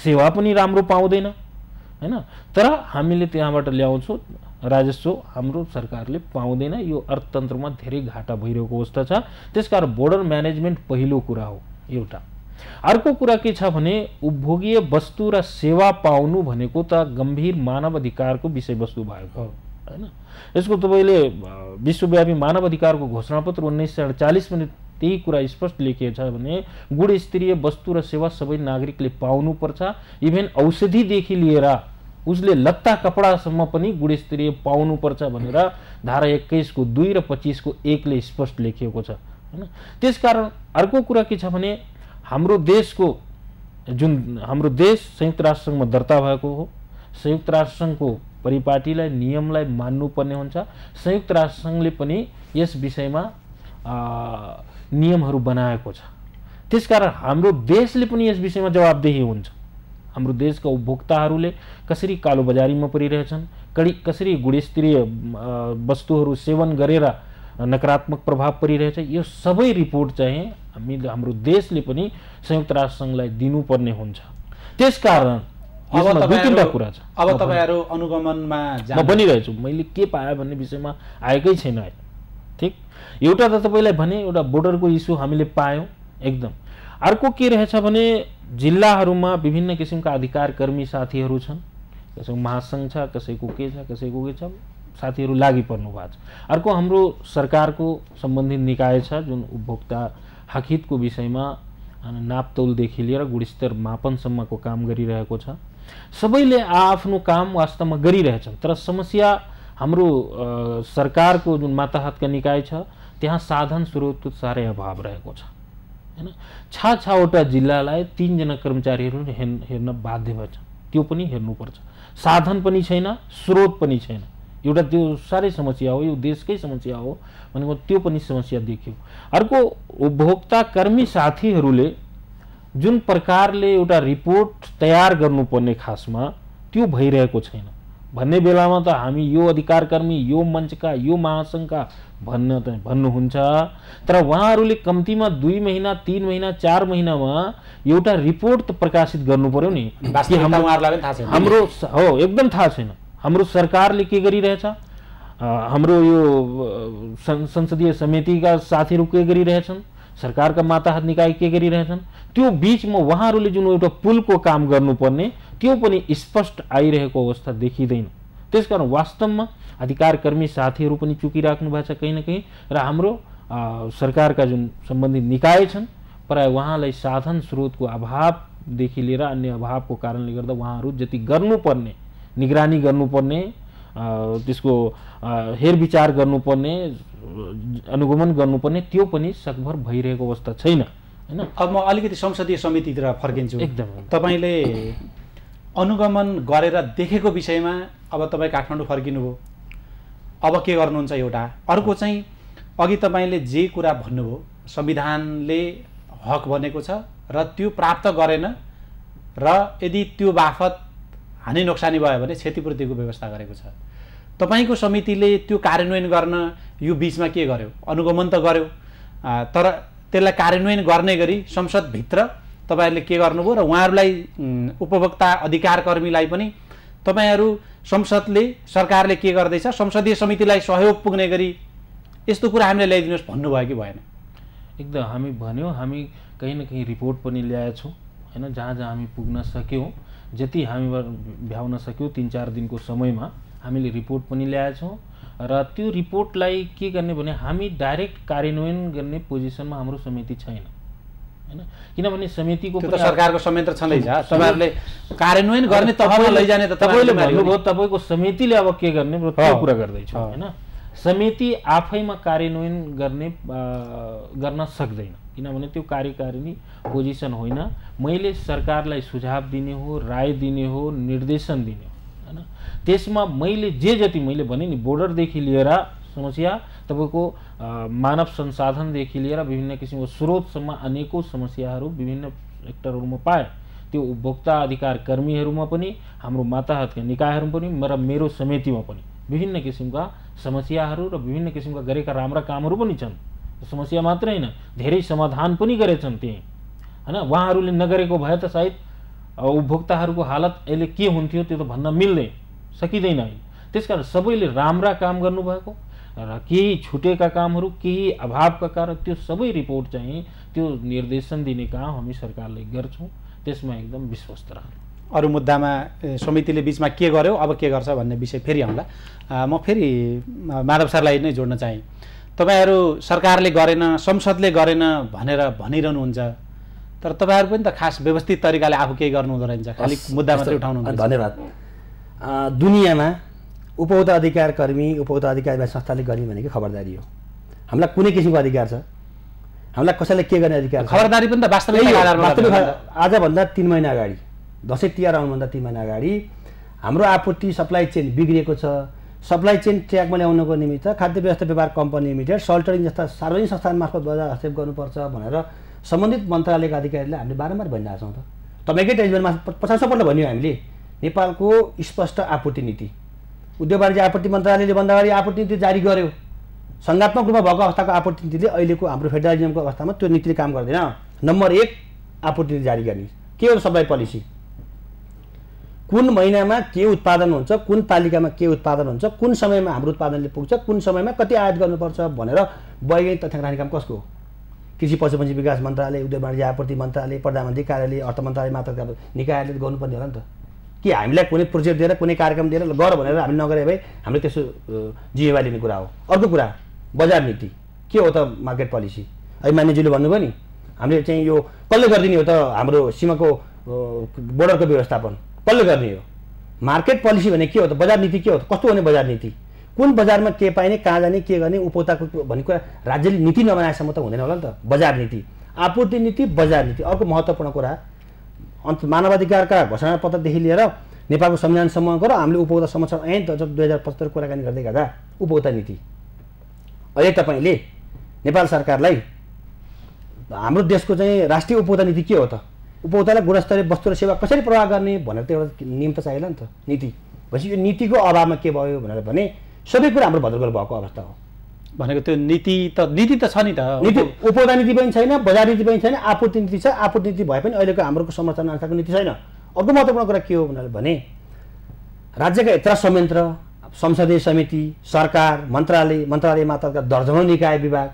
सेवा पनि राम्रो पाउँदैन हैन। तर हामीले त्यहाँबाट ल्याउँछौँ, राजस्व हाम्रो सरकारले पाउँदैन। यो अर्थतन्त्रमा धेरै घाटा भइरहेको अवस्था छ। त्यसकारण बोर्डर म्यानेजमेन्ट पहिलो कुरा हो एउटा। अर्को कुरा के छ भने उपभोगीय वस्तु र सेवा पाउनु भनेको त गम्भीर मानव अधिकारको विषयवस्तु भएको हो हैन। यसको तपाईले विश्वव्यापी मानव अधिकारको घोषणापत्र 1948 में त्यही कुरा स्पष्ट लेखिएको छ भने गुणस्तरीय वस्तु र सेवा सबै नागरिकले पाउनुपर्छ। इभन औषधिदेखि लिएर उसले लत्ता कपडासम्म पनि गुणस्तरीय पाउनुपर्छ भनेर धारा 21 को 2 र 25 को 1 ले स्पष्ट लेखिएको छ हैन। त्यसकारण अर्को कुरा के छ भने हाम्रो देशको जुन हाम्रो देश संयुक्त राष्ट्रसङ्घमा दर्ता भएको हो, संयुक्त राष्ट्रसङ्घको परिपाटीलाई नियमलाई मान्नुपर्ने हुन्छ। संयुक्त राष्ट्रसङ्घले पनि यस विषयमा नियमहरू बनाएको छ। त्यसकारण हाम्रो देशले पनि यस विषयमा जवाबदेही हुन्छ। हाम्रो देशका उपभोक्ताहरूले कसरी कालोबजारीमा परिरहेछन्, कसरी गुणस्तरीय वस्तुहरू सेवन गरेर नकारात्मक प्रभाव परिरहेछ, यो सबै रिपोर्ट चाहिँ हाम्रो देशले पनि संयुक्त राष्ट्रसङ्घलाई दिनुपर्ने हुन्छ। त्यसकारण अब दुई तीनटा कुरा छ। अब तपाईहरु अनुगमनमा म भनिरहेछु, मैले के पाएँ भन्ने विषयमा आएकै छैन अहिले। ठिक, एउटा त तपाईलाई भने एउटा बोर्डरको इस्यु हामीले पायौँ एकदम। अर्को के रहेछ भने जिल्लाहरूमा विभिन्न किसिमका अधिकार कर्मी साथीहरू छन्, कसैको महासङ्घ छ, कसैको के छ, कसैको के छ, साथीहरू लागि पर्नु भएको छ। अर्को हाम्रो सरकारको सम्बन्धित निकाय छ जुन उपभोक्ता हकहितको विषयमा नापतौलदेखि लिएर गुणस्तर मापनसम्मको काम गरिरहेको छ। सबैले आफ्नो काम वास्तवमा गरिरहेछन्, तर समस्या हाम्रो सरकारको जुन मातहतका निकाय छ त्यहाँ साधन स्रोतको साह्रै अभाव रहेको छ हैन। 6-6वटा जिल्लालाई 3 जना कर्मचारीहरू हेर्न बाध्य भएछ, त्यो पनि हेर्नुपर्छ। साधन पनि छैन, स्रोत पनि छैन। एउटा त्यो साह्रै समस्या हो, यो देशकै समस्या हो भनेको त्यो पनि समस्या देखियो। अर्को उपभोक्ता कर्मी साथीहरूले जुन प्रकारले एउटा रिपोर्ट तयार गर्नुपर्ने खासमा त्यो भइरहेको छैन भन्ने बेलामा त हामी यो अधिकार कर्मी, यो मञ्चका, यो महासङ्घका भन्नुहुन्छ, तर उहाँहरूले कम्तीमा 2 महिना, 3 महिना, 4 महिनामा एउटा रिपोर्ट त प्रकाशित गर्नु पर्यो नि। हाम्रो हो एकदम थाहा छैन हाम्रो सरकारले के गरिरहेछ, हाम्रो यो संसदीय समितिका साथीहरू के गरिरहेछन्, सरकारका मातहत निकाय के गरिरहेछन्, त्यो बीचमा उहाँहरूले जुन एउटा पुलको काम गर्नुपर्ने त्यो पनि स्पष्ट आइरहेको अवस्था देखिँदैन। त्यसकारण वास्तवमा अधिकार कर्मी साथीहरू पनि चुकिराख्नु भएको छ कहीँ न कहीँ, र हाम्रो सरकारका जुन सम्बन्धित निकाय छन् प्राय उहाँलाई साधन स्रोतको अभावदेखि लिएर अन्य अभावको कारणले गर्दा उहाँहरू जति गर्नुपर्ने, निगरानी गर्नुपर्ने, त्यसको हेरविचार गर्नुपर्ने, अनुगमन गर्नुपर्ने त्यो पनि सकभर भइरहेको अवस्था छैन हैन। अब म अलिकति संसदीय समितितिर फर्किन्छु। एकदम तपाईले अनुगमन गरेर देखेको विषयमा अब तपाईँ काठमाडौँ फर्किनुभयो, अब के गर्नुहुन्छ एउटा। अर्को चाहिँ अघि तपाईँले जे कुरा भन्नुभयो संविधानले हक भनेको छ र त्यो प्राप्त गरेन र यदि त्यो बाफत हानि नोक्सानी भयो भने क्षतिपूर्तिको व्यवस्था गरेको छ। तपाईको समितिले त्यो कार्यान्वयन गर्न यो बीचमा के गर्यो, अनुगमन त गर्यो, तर त्यसलाई कार्यान्वयन गर्ने गरी संसदभित्र तपाईहरुले के गर्नुभयो र उहाँहरूलाई उपभोक्ता अधिकार कर्मीलाई पनि तपाईहरु संसदले, सरकारले के गर्दैछ, संसदीय समितिलाई सहयोग पुग्ने गरी यस्तो कुरा हामीले ल्याइदिनुहोस् भन्नुभयो कि भएन? एकदम हामी भन्यौँ, हामी कहीँ न कहीँ रिपोर्ट पनि ल्याएछौँ हैन। जहाँ जहाँ हामी पुग्न सक्यौँ, जति हामी भ्याउन सक्यौँ 3-4 दिनको समयमा हामीले रिपोर्ट पनि ल्याएछौँ। र त्यो रिपोर्टलाई के गर्ने भने हामी डाइरेक्ट कार्यान्वयन गर्ने पोजिसनमा हाम्रो समिति छैन हैन, किनभने समितिको त्यो त सरकारको संयन्त्र छँदैछ। तपाईहरुले कार्यान्वयन गर्ने तहमा लैजाने त तपाईले भन्नुभयो, तपाईको समितिले अब के गर्ने त्यो कुरा गर्दैछु हैन। समिति आफैमा कार्यान्वयन गर्न सक्दैन, किनभने त्यो कार्यकारिणी पोजिसन होइन। मैले सरकारलाई सुझाव दिने हो, राय दिने हो, निर्देशन दिने हो हैन। त्यसमा मैले जति मैले भने नि बोर्डरदेखि लिएर समस्या, तपाईँको मानव संसाधनदेखि लिएर विभिन्न किसिमको स्रोतसम्म अनेकौं समस्याहरू विभिन्न सेक्टरहरूमा पाए। त्यो उपभोक्ता अधिकार कर्मीहरूमा पनि, हाम्रो मातहतका निकायहरूमा पनि र मेरो समितिमा पनि विभिन्न किसिमका समस्याहरू र विभिन्न किसिमका गरेका राम्रा कामहरू पनि छन्। समस्या मात्रै होइन, धेरै समाधान पनि गरेछन् त्यही हैन। उहाँहरूले नगरेको भए त सायद उपभोक्ताहरूको हालत अहिले के हुन्थ्यो त्यो त भन्न मिल्दैन, सकिँदैन। त्यसकारण सबैले राम्रा काम गर्नुभएको र केही छुटेका कामहरू, केही अभावका कारण त्यो सबै रिपोर्ट चाहिँ त्यो निर्देशन दिने काम हामी सरकारले गर्छौँ। त्यसमा एकदम विश्वस्त रहनु। अरू मुद्दामा समितिले बीचमा के गर्यो, अब के गर्छ भन्ने विषय फेरि आउँला। म फेरि माधव सरलाई नै जोड्न चाहे। तपाईहरु सरकारले गरेन, संसदले गरेन भनेर भनिरहनुहुन्छ, तर तपाईहरु पनि त खास व्यवस्थित तरिकाले आफू केही गर्नु हुँदो रहेछ, खालि मुद्दा मात्रै उठाउनु हुन्छ। धन्यवाद। दुनियाँमा उपभोक्ता अधिकार कर्मी, उपभोक्ता अधिकार संस्थाले गर्ने भनेको खबरदारी हो। हामीलाई कुनै किसिमको अधिकार छ, हामीलाई कसैले के गर्ने अधिकार छ? खबरदारी पनि त वास्तविक आधारमा आजभन्दा 3 महिना अगाडि, दसैँ तिहार आउनुभन्दा 3 महिना अगाडि हाम्रो आपूर्ति सप्लाई चेन बिग्रिएको छ। सप्लाई चेन ट्र्याकमा ल्याउनको निमित्त खाद्य व्यवस्था व्यापार कम्पनी लिमिटेड सल्टरिङ जस्ता सार्वजनिक संस्थान मार्फत बजार हस्तक्षेप गर्नुपर्छ भनेर सम्बन्धित मन्त्रालयका अधिकारीलाई हामीले बारम्बार भनिरहेका छौँ। तपाईँकै टेलिभिजनमा 50 पल्ट भन्यो हामीले नेपालको स्पष्ट आपूर्ति नीति, उद्योग वाणिज्य आपूर्ति मन्त्रालयले भन्दा अगाडि आपूर्ति नीति जारी गर्यो। सङ्घात्मक रूपमा भएको अवस्थाको आपूर्ति नीतिले अहिलेको हाम्रो फेडरलिजमको अवस्थामा त्यो नीतिले काम गर्दैन। नम्बर 1 आपूर्ति नीति जारी गर्ने के हो सप्लाई पोलिसी, कुन महिनामा के उत्पादन हुन्छ, कुन पालिकामा के उत्पादन हुन्छ, कुन समयमा हाम्रो उत्पादनले पुग्छ, कुन समयमा कति आयात गर्नुपर्छ भनेर वैज्ञानिक तथ्याङ्क राख्ने काम कसको? कृषि पशुपन्छी विकास मन्त्रालय, उद्योग वाणिज्य आपूर्ति मन्त्रालय, प्रधानमन्त्री कार्यालय, अर्थ मन्त्रालय मात्र निकायले गर्नुपर्ने होला नि त। कि हामीलाई कुनै प्रोजेक्ट दिएर कुनै कार्यक्रम दिएर गर भनेर हामीले नगरे भए हामीले त्यसो जिम्मेवारी लिने कुरा हो। अर्को कुरा बजार नीति के हो त? Market policy. अहिले मान्यज्यूले भन्नुभयो नि हामीले चाहिँ यो कसले गरिदिने हो त? हाम्रो सीमाको बोर्डरको व्यवस्थापन कसले गर्ने हो? मार्केट पोलिसी भने के हो त? बजार नीति के हो त? कस्तो हुने बजार नीति? कुन बजारमा के पाइने, कहाँ जाने, के गर्ने, उपभोक्ताको भन्ने कुरा राज्यले नीति नबनाएसम्म त हुँदैन होला नि त। बजार नीति, आपूर्ति नीति, बजार नीति। अर्को महत्त्वपूर्ण कुरा मानवाधिकारका घोषणापत्रदेखि लिएर नेपालको संविधानसम्मको र हामीले उपभोक्ता संरक्षण ऐन 2075 कुराकानी गर्दै गर्दा उपभोक्ता नीति। अहिले तपाईँले नेपाल सरकारलाई हाम्रो देशको चाहिँ राष्ट्रिय उपभोक्ता नीति के हो त? उपभोक्तालाई गुणस्तरीय वस्तु र सेवा कसरी प्रवाह गर्ने भनेर त एउटा नियम त चाहिएला नि त, नीति। भनेपछि यो नीतिको अभावमा के भयो भनेर भने सबै कुरा हाम्रो भद्रगोल भएको अवस्था हो। भनेको त्यो नीति त छ नि त। नीति उपभोक्ता नीति पनि छैन, बजार नीति पनि छैन, आपूर्ति नीति छ। आपूर्ति नीति भए पनि अहिलेको हाम्रो समर्थन अनुसारको नीति छैन। अर्को महत्त्वपूर्ण कुरा के हो भने राज्यका यत्र संयन्त्र, संसदीय समिति, सरकार, मन्त्रालय मात्रका दर्जनौं निकाय विभाग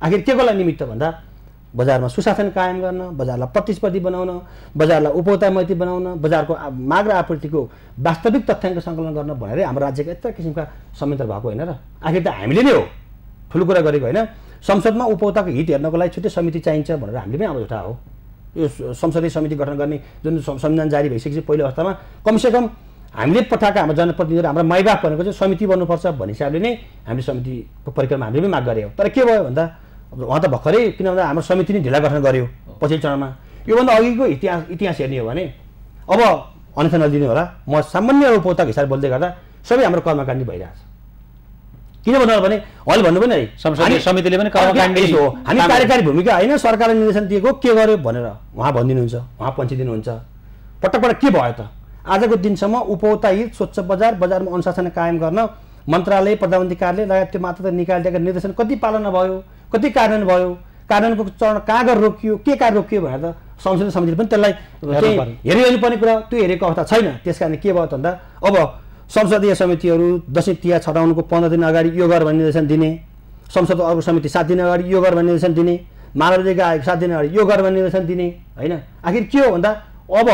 आखिर के को निमित्त भन्दा बजारमा सुशासन कायम गर्न, बजारलाई प्रतिस्पर्धी बनाउन, बजारलाई उपभोक्ता मैत्री बनाउन, बजारको माग र आपूर्तिको वास्तविक तथ्याङ्क सङ्कलन गर्न भनेर हाम्रो राज्यका यत्र किसिमका संयन्त्र भएको होइन र? आखिर त हामीले नै हो ठुलो कुरा गरेको होइन। संसदमा उपभोक्ताको हित हेर्नको लागि छुट्टै समिति चाहिन्छ भनेर हामीले पनि हाम्रो झुटा हो। यो संसदीय समिति गठन गर्ने जुन संविधान जारी भइसकेपछि पहिलो अवस्थामा कमसेकम हामीले पठाएका हाम्रो जनप्रतिनिधिहरू हाम्रो माइबाप भनेको चाहिँ समिति बन्नुपर्छ भन्ने हिसाबले नै हामीले समितिको परिक्रमा हामीले पनि माग गरे हो। तर के भयो भन्दा उहाँ त भर्खरै किन भन्दा हाम्रो समिति नै ढिला गठन गर्यो पछिल्लो चरणमा। योभन्दा अघिको इतिहास हेर्ने हो भने अब अन्यथा नदिने होला। म सामान्य उपभोक्ताको हिसाबले बोल्दै गर्दा सबै हाम्रो कर्मकाण्डी भइरहेछ। किन भन्नु भने अहिले भन्नु पनि है संसदीय समितिले पनि कर्मकाण्डी हो। हामी कार्यकारी भूमिका होइन, सरकारले निर्देशन दिएको के गर्यो भनेर उहाँ भनिदिनुहुन्छ, उहाँ पन्छिदिनुहुन्छ। पटक पटक के भयो त? आजको दिनसम्म उपभोक्ता हित, स्वच्छ बजारमा अनुशासन कायम गर्न मन्त्रालय, प्रधानमन्त्री कार्यालय लगायत त्यो मात्र निकायका निर्देशन कति पालना भयो, कति कार्यान्वयन भयो, कार्यान्वयनको चरण कहाँ गएर रोकियो, के कार्य रोकियो भनेर त संसदीय समितिले पनि त्यसलाई हेरिनुपर्ने कुरा। त्यो हेरेको अवस्था छैन। त्यस कारण के भयो त भन्दा अब संसदीय समितिहरू दशैं तिहार छटाउनुको 15 दिन अगाडि यो गर भन्ने निर्देशन दिने, संसदको अर्को समिति 7 दिन अगाडि यो गर भन्ने निर्देशन दिने, मानवाधिकार आयोग 7 दिन अगाडि यो गर भन्ने निर्देशन दिने होइन। आखिर के हो भन्दा अब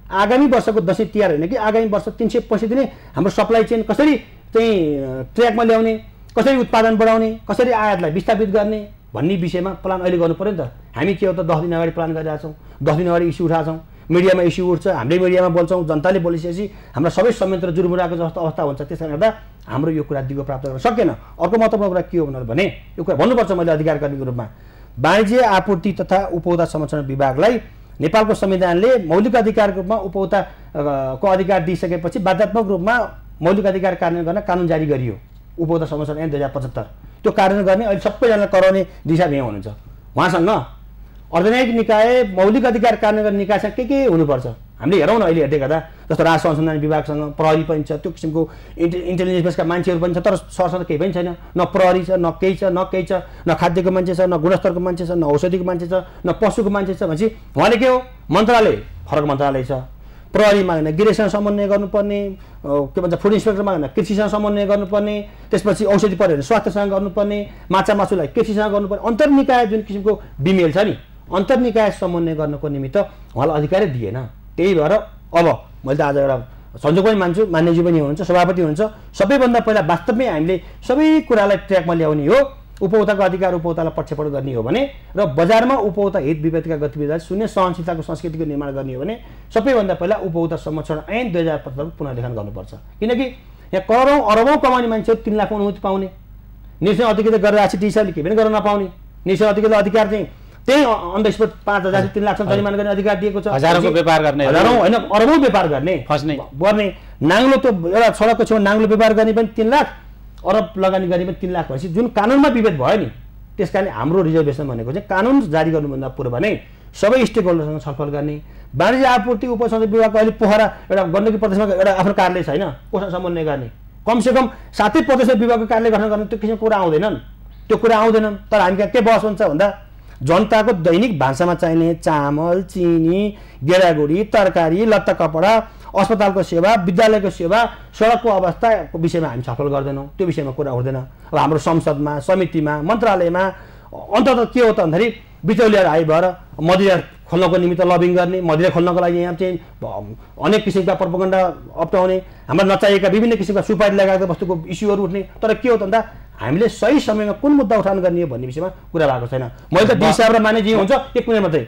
आगामी वर्षको दशैं तिहार होइन कि आगामी वर्ष 365 दिने हाम्रो सप्लाई चेन कसरी चाहिँ ट्र्याकमा ल्याउने, कसरी उत्पादन बढाउने, कसरी आयातलाई विस्थापित गर्ने भन्ने विषयमा प्लान अहिले गर्नु पर्यो नि त। हामी के हो त 10 दिन अगाडि प्लान गरिरहेका छौँ, 10 दिन अगाडि इस्यु उठाएको छौँ, मिडियामा इस्यु उठ्छ, हामीले मिडियामा बोल्छौँ, जनताले बोलिसकेपछि हाम्रो सबै संयन्त्र जुर्मुराको जस्तो अवस्था हुन्छ। त्यसले गर्दा हाम्रो यो कुरा दिगो प्राप्त गर्न सकेन। अर्को महत्त्वपूर्ण कुरा के हो भने यो कुरा भन्नुपर्छ मैले अधिकार कर्मीको रूपमा वाणिज्य आपूर्ति तथा उपभोक्ता संरक्षण विभागलाई नेपालको संविधानले मौलिक अधिकारको रूपमा उपभोक्ताको अधिकार दिइसकेपछि बाध्यात्मक रूपमा मौलिक अधिकार कार्यान्वयन गर्न कानुन जारी गरियो, उपभोक्ता संरक्षण ऐन 2075। त्यो कार्यान्वयन गर्ने अहिले सबैजनालाई कराउने दिशा यहाँ हुनुहुन्छ। उहाँसँग अर्धन्यायिक निकाय, मौलिक अधिकार कार्यान्वयन गर्ने निकायसँग के हुनुपर्छ हामीले हेरौँ न। अहिले हेर्दै गर्दा जस्तो राष्ट्र अनुसन्धान विभागसँग प्रहरी पनि छ, त्यो किसिमको इन्टेलिजेन्सका मान्छेहरू पनि छ, तर सरसर केही पनि छैन। न प्रहरी छ, न केही छ, न खाद्यको मान्छे छ, न गुणस्तरको मान्छे छ, न औषधिको मान्छे छ, न पशुको मान्छे छ। भनेपछि उहाँले के हो मन्त्रालय फरक मन्त्रालय छ। प्रहरीमा होइन गिरेसँग समन्वय गर्नुपर्ने, के भन्छ फुड इन्सपेक्टरमा होइन कृषिसँग समन्वय गर्नुपर्ने, त्यसपछि औषधि पऱ्यो भने स्वास्थ्यसँग गर्नुपर्ने, माछा मासुलाई कृषिसँग गर्नुपर्ने। अन्तर्निकाय जुन किसिमको बिमेल छ नि, अन्तर्निकाय समन्वय गर्नको निमित्त उहाँलाई अधिकारै दिएन। त्यही भएर अब मैले त आज एउटा संजोग पनि मान्छु, मान्यजी पनि हुनुहुन्छ, सभापति हुनुहुन्छ, सबैभन्दा पहिला वास्तवमै हामीले सबै कुरालाई ट्र्याकमा ल्याउने हो। उपभोक्ताको अधिकार उपभोक्तालाई प्रक्षेपण गर्ने हो भने र बजारमा उपभोक्ता हित विभेदका गतिविधिलाई शून्य सहनशीलताको संस्कृतिको निर्माण गर्ने हो भने सबैभन्दा पहिला उपभोक्ता संरक्षण ऐन 2075 पुनर्लेखन गर्नुपर्छ। किनकि यहाँ करोडौँ अरबौँ कमाउने मान्छेहरू 3 लाख अनुमति पाउने, निर्देशन अधिकृत गरेर आछि टी हिसाबले के पनि गर्न नपाउने, निर्देशन अधिकृत अधिकार चाहिँ त्यही अन द स्पट 5,000 3 लाखसम्म जरिमाना गर्ने अधिकार दिएको छ। हजारौँको व्यापार गर्ने, हजारौँ होइन अरबौँ व्यापार गर्ने फस्ने गर्ने नाङ्लो त्यो एउटा सडकको छेउमा नाङ्लो व्यापार गर्ने पनि 3 लाख, अरब लगानी गर्ने पनि 3 लाख भएपछि जुन कानुनमा विभेद भयो नि, त्यस कारण हाम्रो रिजर्भेसन भनेको चाहिँ कानुन जारी गर्नुभन्दा पूर्व नै सबै स्टेक होल्डरसँग छलफल गर्ने। वाणिज्य आपूर्ति उपसंसदीय विभागको अहिले पोखरा एउटा गण्डकी प्रदेशमा एउटा आफ्नो कार्यालय छैन कोसँग समन्वय गर्ने, कमसेकम 7 प्रदेश विभागको कार्यालय गठन गर्ने त्यो किसिमको कुरा आउँदैनन्, त्यो कुरा आउँदैनन्। तर हामी कहाँ के बहस हुन्छ भन्दा जनताको दैनिक भान्सामा चाहिने चामल चिनी गेडागुडी तरकारी लत्ता कपडा अस्पतालको सेवा विद्यालयको सेवा सडकको अवस्थाको विषयमा हामी छलफल गर्दैनौँ, त्यो विषयमा कुरा उठ्दैन। अब हाम्रो संसदमा समितिमा मन्त्रालयमा अन्ततः के हो त भन्दाखेरि बिचौलिया हाई भएर मदिरा खोल्नको निमित्त लबिङ गर्ने, मदिरा खोल्नको लागि यहाँ चाहिँ अनेक किसिमका प्रोपोगन्डा अप्नाउने, हाम्रा नचाहिएका विभिन्न किसिमका सुपारी लगाएको वस्तुको इस्युहरू उठ्ने। तर के हो त भन्दा हामीले सही समयमा कुन मुद्दा उठान गर्ने हो भन्ने विषयमा कुरा भएको छैन। मैले त हिसाब र माने जे हुन्छ 1 मिनट मात्रै,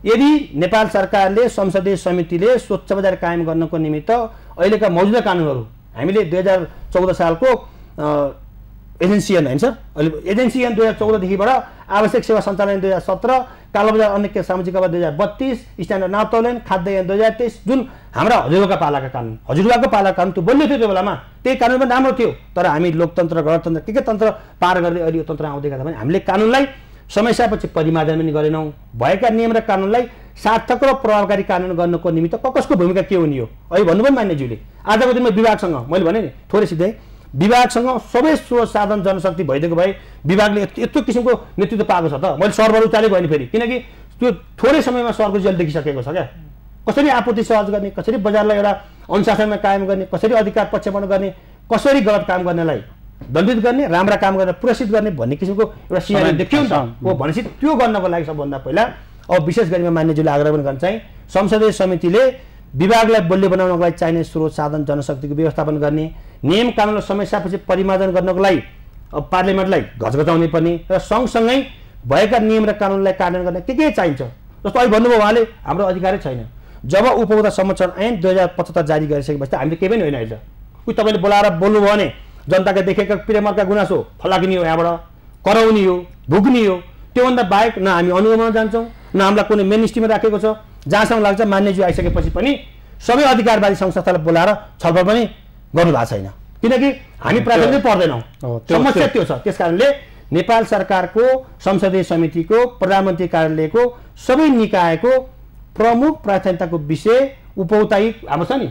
यदि नेपाल सरकारले संसदीय समितिले स्वच्छ बजार कायम गर्नको निमित्त अहिलेका मौजुदा कानुनहरू हामीले 2014 सालको एजेन्सी ऐन होइन सर, अहिले एजेन्सी ऐन 2014 देखिबाट आवश्यक सेवा सञ्चालन 2017, कालोबजार अन्य सामाजिक अपराध 2032, स्ट्यान्डर्ड नाप तौलन खाद्य ऐन 2023 जुन हाम्रा हजुरबाका पालाका कानुन, हजुरबाको पालाका कानुन त्यो बलियो थियो त्यो बेलामा, त्यही कानुन पनि राम्रो थियो। तर हामी लोकतन्त्र गणतन्त्र के तन्त्र पार गर्दै अहिले यो तन्त्र आउँदै गर्दा पनि हामीले कानुनलाई समस्यापछि परिमार्जन पनि गरेनौँ। भएका नियम र कानुनलाई सार्थक र प्रभावकारी कानुन गर्नको निमित्त कसको भूमिका के हुने हो अहिले भन्नु पनि मान्यज्यूले। आजको दिनमा विभागसँग मैले भने नि थोरै सिधै विभागसँग सबै स्रोत साधन जनशक्ति भइदिएको भए विभागले यत्रो किसिमको नेतृत्व पाएको छ त। मैले सरबाट उचाले गएँ फेरि, किनकि त्यो थोरै समयमा सरको रिजल्ट देखिसकेको छ क्या। कसरी आपूर्ति सहज गर्ने, कसरी बजारलाई एउटा अनुशासनमा कायम गर्ने, कसरी अधिकार पक्षपन गर्ने, कसरी गलत काम गर्नेलाई दण्डित गर्ने, राम्रा काम गरेर पुरस्कृत गर्ने भन्ने किसिमको एउटा सिनारी देखियो नि त। हो भनेपछि त्यो गर्नको लागि सबभन्दा पहिला अब विशेष गरी मान्यज्यूले आग्रह पनि गर्न चाहिँ संसदीय समितिले विभागलाई बलियो बनाउनको लागि चाहिने स्रोत साधन जनशक्तिको व्यवस्थापन गर्ने, नियम कानुन र समस्यापछि परिमार्जन गर्नको लागि अब पार्लियामेन्टलाई घचघचाउने पनि र सँगसँगै भएका नियम र कानुनलाई कार्यान्वयन गर्ने के चाहिन्छ। जस्तो अहिले भन्नुभयो उहाँले हाम्रो अधिकारै छैन। जब उपभोक्ता संरक्षण ऐन 2075 जारी गरिसकेपछि हामीले केही पनि होइन। अहिले उही तपाईँले बोलाएर बोल्नुभयो भने जनताका देखेका प्रेमका गुनासो फलाकिने हो, यहाँबाट कराउने हो, भुक्ने हो। त्योभन्दा बाहेक न हामी अनुगमन जान्छौँ न हामीलाई कुनै मेन स्ट्रिममा राखेको छ। जहाँसम्म लाग्छ मान्यज्यू आइसकेपछि पनि सबै अधिकारवादी संस्थालाई बोलाएर छलफल पनि गर्नु भएको छैन, किनकि हामी प्राथमिकता पर्दैनौँ। समस्या त्यो छ। त्यस कारणले नेपाल सरकारको संसदीय समितिको प्रधानमन्त्री कार्यालयको सबै निकायको प्रमुख प्राथमिकताको विषय उपभोक्ता हाम्रो छ नि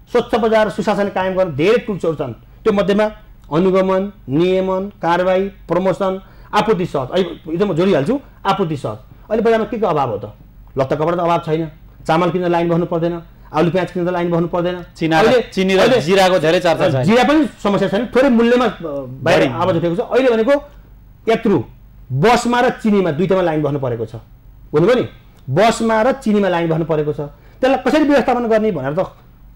स्वच्छ बजार सुशासन कायम गर्न धेरै टुल्सहरू छन्। त्यो मध्येमा अनुगमन, नियमन, कारबाही, प्रमोसन, आपूर्ति सहज। अहिले एकदम जोडिहाल्छु आपूर्ति सहज। अहिले बजारमा के अभाव हो त? लत्ता कपडा त अभाव छैन, चामल किन्न लाइन बस्नु पर्दैन, आलु प्याज किन्न लाइन बस्नु पर्दैन। चिनी र जिराको धेरै चर्चा छ। जिरा पनि समस्या छैन, थोरै मूल्यमा बाहिर आवाज उठेको छ। अहिले भनेको यत्रु बसमा र चिनीमा दुईटामा लाइन बस्नु परेको छ। बुझ्नुभयो नि, बसमा र चिनीमा लाइन बस्नु परेको छ। त्यसलाई कसरी व्यवस्थापन गर्ने भनेर त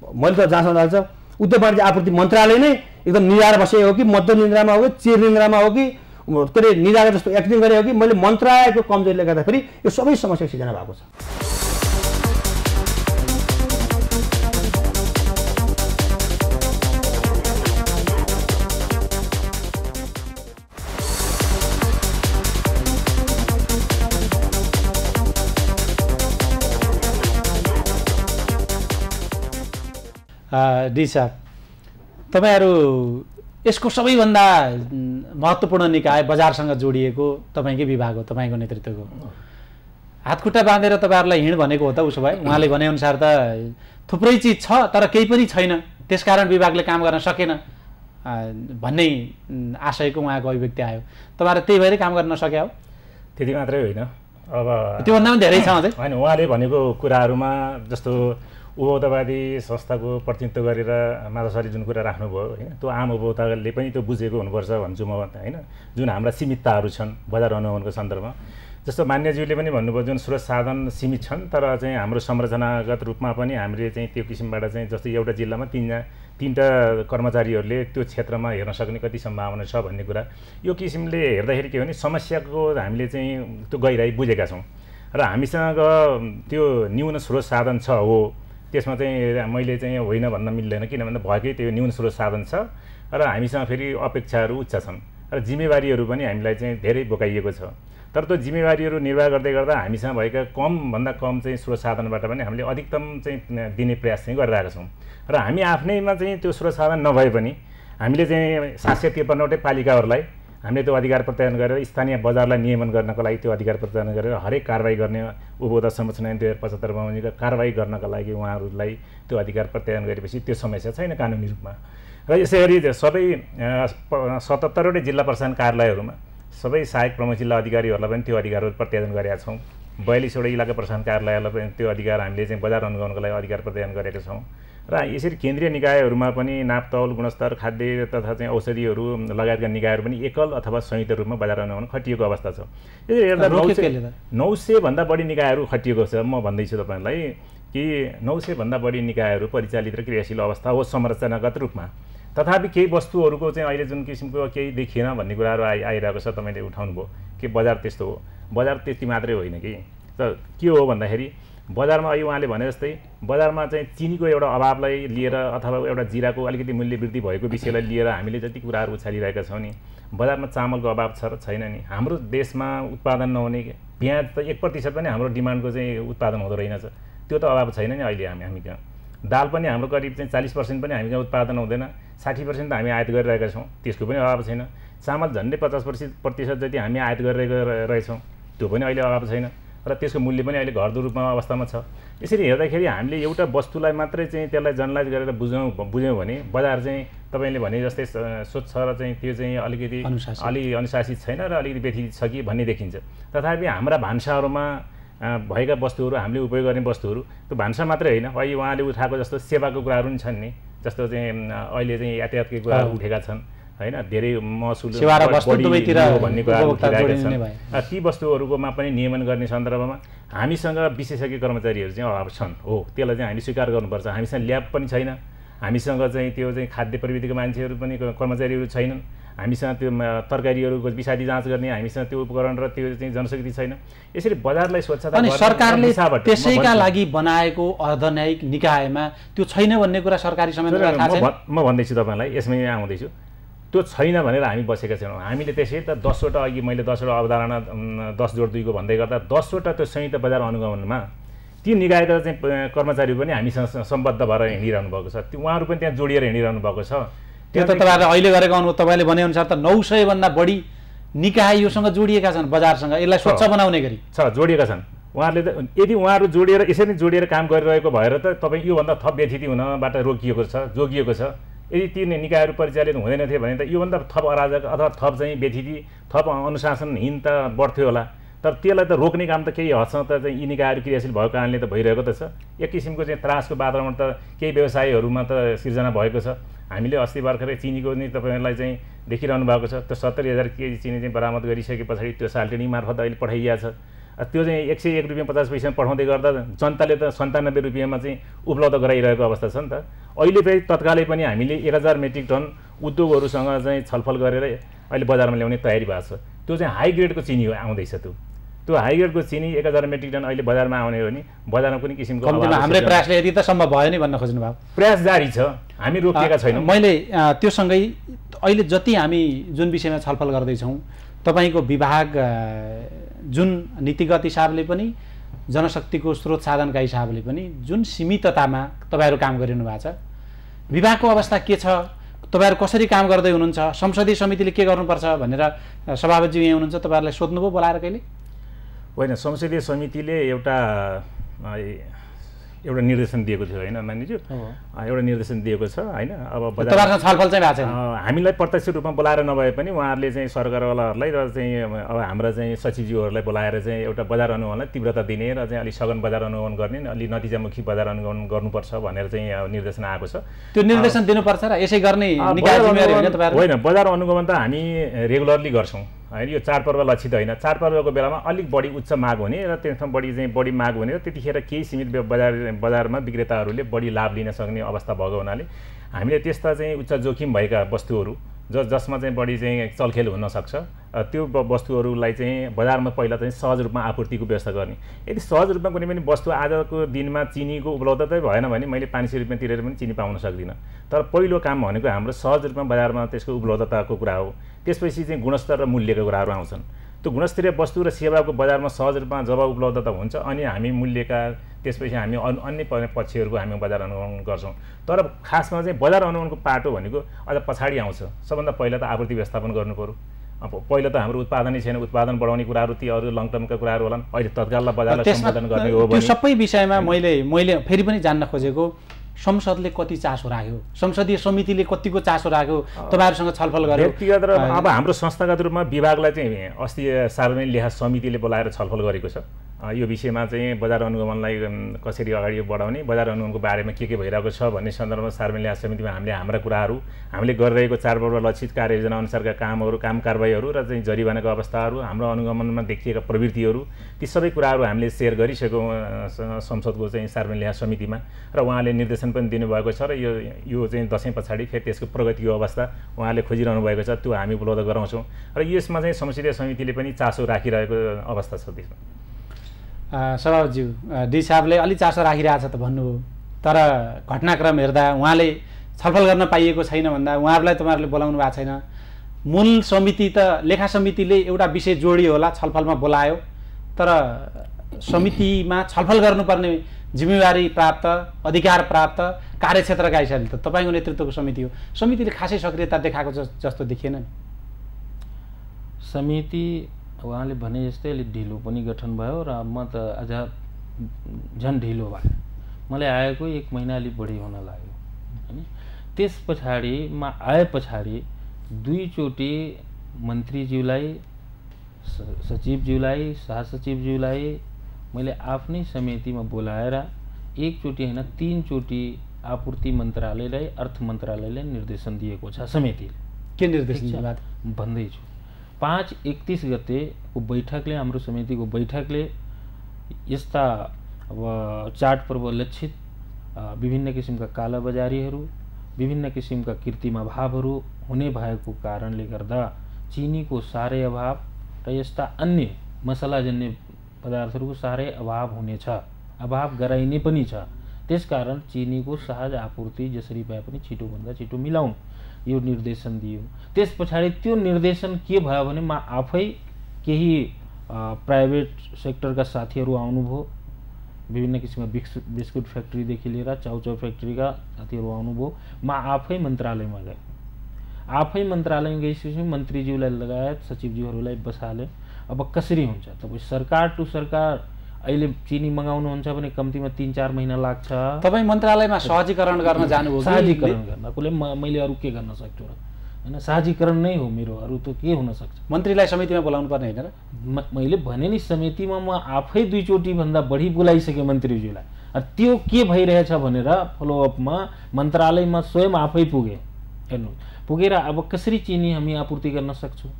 मैले त जहाँसम्म लाग्छ उद्योग वाणिज्य आपूर्ति मन्त्रालय नै एकदम निधाएर बसेको हो कि मध्य निन्द्रामा हो कि चिर निन्द्रामा हो कि के अरे निधाएर जस्तो एक्टिङ गरेको हो कि मैले मन्त्रालयको कमजोरीले गर्दाखेरि यो सबै समस्या सिर्जना भएको छ। डी साहब, तपाईँहरू यसको सबैभन्दा महत्त्वपूर्ण निकाय बजारसँग जोडिएको तपाईँकै विभाग हो, तपाईँको नेतृत्वको। हातखुट्टा बाँधेर तपाईँहरूलाई हिँड भनेको हो त उसो भए? उहाँले भनेअनुसार त थुप्रै चिज छ तर केही पनि छैन, त्यसकारण विभागले काम गर्न सकेन भन्ने आशयको उहाँको अभिव्यक्ति आयो। तपाईँहरू त्यही भएरै काम गर्न नसके हो? त्यति मात्रै होइन, अब त्योभन्दा पनि धेरै छ अझै। होइन, उहाँले भनेको कुराहरूमा जस्तो उपभोक्तावादी संस्थाको प्रतिनिधित्व गरेर माधवसरले जुन कुरा राख्नुभयो होइन, त्यो आम उपभोक्ताले पनि त्यो बुझेको हुनुपर्छ भन्छु म होइन। जुन हाम्रा सीमितताहरू छन् बजार अनुगमनको सन्दर्भमा, जस्तो मान्यज्यूले पनि भन्नुभयो जुन स्रोत साधन सीमित छन् तर चाहिँ हाम्रो संरचनागत रूपमा पनि हामीले चाहिँ त्यो किसिमबाट चाहिँ जस्तै एउटा जिल्लामा तीनटा कर्मचारीहरूले त्यो क्षेत्रमा हेर्न सक्ने कति सम्भावना छ भन्ने कुरा यो किसिमले हेर्दाखेरि के हो भने समस्याको हामीले चाहिँ त्यो गहिराई बुझेका छौँ र हामीसँग त्यो न्यून स्रोत साधन छ हो, त्यसमा चाहिँ मैले चाहिँ होइन भन्न मिल्दैन, किन भन्दा भएकै त्यो न्यून स्रोत साधन छ र हामीसँग फेरि अपेक्षाहरू उच्च छन् र जिम्मेवारीहरू पनि हामीलाई चाहिँ धेरै बोकाइएको छ। तर त्यो जिम्मेवारीहरू निर्वाह गर्दै गर्दा हामीसँग भएका कमभन्दा कम चाहिँ स्रोत साधनबाट पनि हामीले अधिकतम चाहिँ दिने प्रयास चाहिँ गरिरहेका छौँ र हामी आफ्नैमा चाहिँ त्यो स्रोत साधन नभए पनि हामीले चाहिँ 753वटै पालिकाहरूलाई हामीले त्यो अधिकार प्रत्यायन गरेर स्थानीय बजारलाई नियमन गर्नको लागि त्यो अधिकार प्रत्यायन गरेर हरेक कारबाही गर्ने उपभोक्ता संरक्षण ऐन 2075 बमोजिमको कारबाही गर्नका लागि उहाँहरूलाई त्यो अधिकार प्रत्यायन गरेपछि त्यो समस्या छैन कानुनी रूपमा। र यसै गरी सबै 77वटै जिल्ला प्रशासन कार्यालयहरूमा सबै सहायक प्रमुख जिल्ला अधिकारीहरूलाई पनि त्यो अधिकारहरू प्रत्यायन गरेका छौँ। 42वटा इलाका प्रशासन कार्यालयलाई पनि त्यो अधिकार हामीले चाहिँ बजार अनुगमनको लागि अधिकार प्रत्यायन गरेका छौँ। र यसरी केन्द्रीय निकायहरूमा पनि नापतौल गुणस्तर खाद्य तथा चाहिँ औषधिहरू लगायतका निकायहरू पनि एकल अथवा संयुक्त रूपमा बजार अनुगमन खटिएको अवस्था छ। यसरी हेर्दा 900भन्दा बढी निकायहरू खटिएको छ। म भन्दैछु तपाईँलाई कि 900भन्दा बढी निकायहरू परिचालित र क्रियाशील अवस्था हो संरचनागत रूपमा। तथापि केही वस्तुहरूको चाहिँ अहिले जुन किसिमको केही देखिएन भन्ने कुराहरू आइरहेको छ। तपाईँले उठाउनु भयो कि बजार त्यस्तो हो, बजार त्यति मात्रै होइन कि त के हो भन्दाखेरि बजारमा अहिले उहाँले भने जस्तै बजारमा चाहिँ चिनीको एउटा अभावलाई लिएर अथवा एउटा जिराको अलिकति मूल्य वृद्धि भएको विषयलाई लिएर हामीले जति कुराहरू उछालिरहेका छौँ नि, बजारमा चामलको अभाव छ र छैन नि। हाम्रो देशमा उत्पादन नहुने प्याज त 1% पनि हाम्रो डिमान्डको चाहिँ उत्पादन हुँदो रहेनछ, त्यो त अभाव छैन नि। अहिले हामी कहाँ दाल पनि हाम्रो करिब चाहिँ 40% पनि हामी कहाँ उत्पादन हुँदैन, 60% त हामी आयात गरिरहेका छौँ, त्यसको पनि अभाव छैन। चामल झन्डै 50% जति हामी आयात गरिरहेको रहेछौँ, त्यो पनि अहिले अभाव छैन र त्यसको मूल्य पनि अहिले घट्दो रूपमा अवस्थामा छ। यसरी हेर्दाखेरि हामीले एउटा वस्तुलाई मात्रै चाहिँ त्यसलाई जनलाइज गरेर बुझ्यौँ भने बजार चाहिँ तपाईँले भने जस्तै स्वच्छ र चाहिँ त्यो चाहिँ अलिकति अनुशासित छैन र अलिकति व्यथित छ कि भन्ने देखिन्छ। तथापि हाम्रा भान्साहरूमा भएका वस्तुहरू हामीले उपयोग गर्ने वस्तुहरू त्यो भान्सा मात्रै होइन, अहिले उहाँले उठाएको जस्तो सेवाको कुराहरू पनि छन् नि, जस्तो चाहिँ अहिले चाहिँ यातायातकै कुराहरू उठेका छन् होइन, धेरै महसुल भन्ने कुराहरू उठिरहेका छन्। ती वस्तुहरूकोमा पनि नियमन गर्ने सन्दर्भमा हामीसँग विशेषज्ञ कर्मचारीहरू चाहिँ अभाव छन्। हो, त्यसलाई चाहिँ हामीले स्वीकार गर्नुपर्छ। हामीसँग ल्याब पनि छैन, हामीसँग चाहिँ त्यो चाहिँ खाद्य प्रविधिको मान्छेहरू पनि कर्मचारीहरू छैनन्, हामीसँग त्यो तरकारीहरूको विषादी जाँच गर्ने हामीसँग त्यो उपकरण र त्यो चाहिँ जनशक्ति छैन। यसरी बजारलाई स्वच्छता अनि सरकारले त्यसैका लागि बनाएको अर्धन्यायिक निकायमा त्यो छैन भन्ने कुरा सरकारी संयन्त्रलाई थाहा छैन। म भन्दैछु तपाईँलाई, यसमै आउँदैछु। त्यो छैन भनेर हामी बसेका छैनौँ। हामीले त्यसै त 10वटा अघि मैले 10वटा अवधारणा 10 जोड 2 को भन्दै गर्दा 10वटा त्यो संयुक्त बजार अनुगमनमा ती निकायका चाहिँ कर्मचारी पनि हामीसँग सम्बद्ध भएर हिँडिरहनु भएको छ। त्यो उहाँहरू पनि त्यहाँ जोडिएर हिँडिरहनु भएको छ। त्यो त तपाईँहरूले अहिले गरेको अनुभव तपाईँले भनेअनुसार त 900भन्दा बढी निकाय योसँग जोडिएका छन्, बजारसँग यसलाई स्वच्छ बनाउने गरी जोडिएका छन्। उहाँहरूले त यदि उहाँहरू जोडिएर यसरी जोडिएर काम गरिरहेको भएर त तपाईँ योभन्दा थप व्यथिति हुनबाट जोगिएको छ। यदि ती निकायहरू परिचालित हुँदैन थियो भने त योभन्दा थप अराजक अथवा थप चाहिँ व्यथिति थप अनुशासनहीनता बढ्थ्यो होला। तर त्यसलाई त रोक्ने काम त केही हदसम्म त चाहिँ यी निकायहरू क्रियाशील भएको कारणले त भइरहेको त छ। एक किसिमको चाहिँ त्रासको वातावरण त केही व्यवसायीहरूमा त सिर्जना भएको छ। हामीले अस्ति भर्खरै चिनीको नि तपाईँहरूलाई चाहिँ देखिरहनु भएको छ। त्यो 70,000 केजी चिनी चाहिँ बरामद गरिसके पछाडि त्यो साल्टेनी मार्फत अहिले पठाइएको छ। त्यो चाहिँ 101 रुपियाँ 50 पैसा पठाउँदै गर्दा जनताले त 97 रुपियाँमा चाहिँ उपलब्ध गराइरहेको अवस्था छ नि त। अहिले फेरि तत्कालै पनि हामीले 1000 मेट्रिक टन उद्योगहरूसँग चाहिँ छलफल गरेर अहिले बजारमा ल्याउने तयारी भएको छ। त्यो चाहिँ हाई ग्रेडको चिनी हो आउँदैछ। त्यो हाई ग्रेडको चिनी 1000 मेट्रिक टन अहिले बजारमा आउने हो भने बजारमा कुनै किसिमको हाम्रै प्रयासले यदि त सम्भव भयो नि भन्न खोज्नु भयो। प्रयास जारी छ, हामी रोकिएका छैनौँ। मैले त्योसँगै अहिले जति हामी जुन विषयमा छलफल गर्दैछौँ, तपाईँको विभाग जुन नीतिगत हिसाबले पनि जनशक्तिको स्रोत साधनका हिसाबले पनि जुन सीमिततामा तपाईँहरू काम गरिरहनु भएको छ, विभागको अवस्था के छ, तपाईँहरू कसरी काम गर्दै हुनुहुन्छ, संसदीय समितिले के गर्नुपर्छ भनेर सभापति यहाँ हुनुहुन्छ, तपाईँहरूलाई सोध्नुभयो बोलाएर कहिले? होइन, संसदीय समितिले एउटा निर्देशन दिएको थियो होइन मानिज्यू, एउटा निर्देशन दिएको छ होइन। अब तपाईँसँग छलफल चाहिँ भएको छैन? हामीलाई प्रत्यक्ष रूपमा बोलाएर नभए पनि उहाँहरूले चाहिँ सरकारवालाहरूलाई र चाहिँ अब हाम्रा चाहिँ सचिवज्यूहरूलाई बोलाएर चाहिँ एउटा बजार अनुगमनलाई तीव्रता दिने र चाहिँ अलिक सघन बजार अनुगमन गर्ने, अलि नतिजामुखी बजार अनुगमन गर्नुपर्छ भनेर चाहिँ निर्देशन आएको छ। त्यो निर्देशन दिनुपर्छ र यसै गर्ने निकाय जिम्मेवारी होइन तपाईँहरू? होइन, बजार अनुगमन त हामी रेगुलरली गर्छौँ होइन। यो चाडपर्व लक्षित होइन। चाडपर्वको बेलामा अलिक बढी उच्च माग हुने र त्यसमा बढी माग हुने र त्यतिखेर केही सीमित बजारमा विक्रेताहरूले बढी लाभ लिन सक्ने अवस्था भएको हुनाले हामीले त्यस्ता चाहिँ उच्च जोखिम भएका वस्तुहरू जसमा चाहिँ बढी चाहिँ चलखेल हुन सक्छ त्यो वस्तुहरूलाई चाहिँ बजारमा पहिला चाहिँ सहज रूपमा आपूर्तिको व्यवस्था गर्ने। यदि सहज रूपमा कुनै पनि वस्तु आजको दिनमा चिनीको उपलब्धता भएन भने मैले 500 रुपियाँ तिरेर पनि चिनी पाउन सक्दिनँ। तर पहिलो काम भनेको हाम्रो सहज रूपमा बजारमा त्यसको उपलब्धताको कुरा हो। त्यसपछि चाहिँ गुणस्तर र मूल्यका कुराहरू आउँछन्। त्यो गुणस्तरीय वस्तु र सेवाको बजारमा सहज रूपमा जब उपलब्धता हुन्छ अनि हामी मूल्यका त्यसपछि हामी अन्य पक्षहरूको हामी बजार अनुगमन गर्छौँ। तर खासमा चाहिँ बजार अनुगमनको पाटो भनेको अझ पछाडि आउँछ। सबभन्दा पहिला त आपूर्ति व्यवस्थापन गर्नु पऱ्यो। अब पहिला त हाम्रो उत्पादनै छैन, उत्पादन बढाउने कुराहरू ती अरू लङ टर्मका कुराहरू होलान्। अहिले तत्काललाई बजारलाई सम्बोधन गर्ने हो भने त्यो सबै विषयमा मैले फेरि पनि जान्न खोजेको संसदले कति चासो राख्यो, संसदीय समितिले कतिको चासो राख्यो, तपाईँहरूसँग छलफल गर्यो? व्यक्तिगत र अब हाम्रो संस्थागत रूपमा विभागलाई चाहिँ अस्ति सार्वजनिक लेखा समितिले बोलाएर छलफल गरेको छ। यो विषयमा चाहिँ बजार अनुगमनलाई कसरी अगाडि बढाउने, बजार अनुगमनको बारेमा के भइरहेको छ भन्ने सन्दर्भमा सार्वजनिक लेखा समितिमा हामीले हाम्रा कुराहरू, हामीले गरिरहेको चाडपर्व लक्षित कार्ययोजना अनुसारका कामहरू, काम कारबाहीहरू र चाहिँ जरिवानाको अवस्थाहरू, हाम्रो अनुगमनमा देखिएका प्रवृत्तिहरू, ती सबै कुराहरू हामीले सेयर गरिसक्यौँ संसदको चाहिँ सार्वजनिक लेखा समितिमा। र उहाँले निर्देशन पनि दिनुभएको छ र यो चाहिँ दसैँ पछाडि फेरि त्यसको प्रगतिको अवस्था उहाँले खोजिरहनु भएको छ, त्यो हामी उपलब्ध गराउँछौँ। र यसमा चाहिँ संसदीय समितिले पनि चासो राखिरहेको अवस्था छ। त्यसमा सभाज्यू डी साहबले अलि चासो राखिरहेछ त भन्नुभयो, तर घटनाक्रम हेर्दा उहाँले छलफल गर्न पाइएको छैन भन्दा उहाँहरूलाई तपाईँहरूले बोलाउनु भएको छैन। मूल समिति त लेखा समितिले एउटा विषय जोडियो होला, छलफलमा बोलायो, तर समितिमा छलफल गर्नुपर्ने जिम्मेवारी प्राप्त, अधिकार प्राप्त कार्यक्षेत्रका हिसाबले त तपाईँको नेतृत्वको समिति हो, समितिले खासै सक्रियता देखाएको जस्तो देखिएन नि। समिति उहाँले भने जस्तै अलिक ढिलो पनि गठन भयो र म त अझ झन् ढिलो भयो। मलाई आएको 1 महिना अलिक बढी हुन लाग्यो हैन। त्यस पछाडिमा आए पछाडि 2 चोटि मन्त्रीज्यूलाई, सचिवज्यूलाई, सहसचिवज्यूलाई मैले आफ्नै समितिमा बोलाएर 1 चोटि हैन 3 चोटि आपूर्ति मन्त्रालयलाई, अर्थ मन्त्रालयलाई निर्देशन दिएको छ समितिले। के निर्देशन भन्दैछु 5-31 गतेको बैठकले, हाम्रो समितिको बैठकले यस्ता अब चाडपर्व लक्षित विभिन्न किसिमका कालाबजारीहरू, विभिन्न किसिमका कृत्रिम अभावहरू हुने भएको कारणले गर्दा चिनीको साह्रै अभाव र यस्ता अन्य मसलाजन्य पदार्थहरूको साह्रै अभाव हुनेछ, अभाव गराइने पनि छ। त्यसकारण चिनीको सहज आपूर्ति जसरी भए पनि छिटोभन्दा छिटो मिलाउनु यो निर्देशन दियो। त्यस पछाडि त्यो निर्देशन के भयो भने म आफै केही प्राइभेट सेक्टरका साथीहरू आउनुभयो, विभिन्न किसिमका बिस्कुट फ्याक्ट्रीदेखि लिएर चाउचाउ फ्याक्ट्रीका साथीहरू आउनुभयो। म आफै मन्त्रालयमा गएँ। आफै मन्त्रालयमा गएपछि मन्त्रीज्यूलाई लगायत सचिवज्यूहरूलाई बसाले अब कसरी हुन्छ, तपाईँ सरकार टु सरकार अहिले चिनी मगाउनुहुन्छ भने कम्तीमा 3-4 महिना लाग्छ। तपाईँ मन्त्रालयमा सहजीकरण गर्न जानुभयो? सहजीकरण गर्नकोले मैले अरू के गर्न सक्छु र हैन, सहजीकरण नै हो मेरो, अरू त के हुन सक्छ। मन्त्रीलाई समितिमा बोलाउनु पर्ने हैन र? मैले भने नि समितिमा म आफै 2 चोटि भन्दा बढी बोलाइसकेँ मन्त्रीज्यूलाई। त्यो के भइरहेछ भनेर फलोअपमा मन्त्रालयमा स्वयं आफै पुगे। हेर्नु पुगेर अब कसरी चिनी हामी आपूर्ति गर्न सक्छौँ,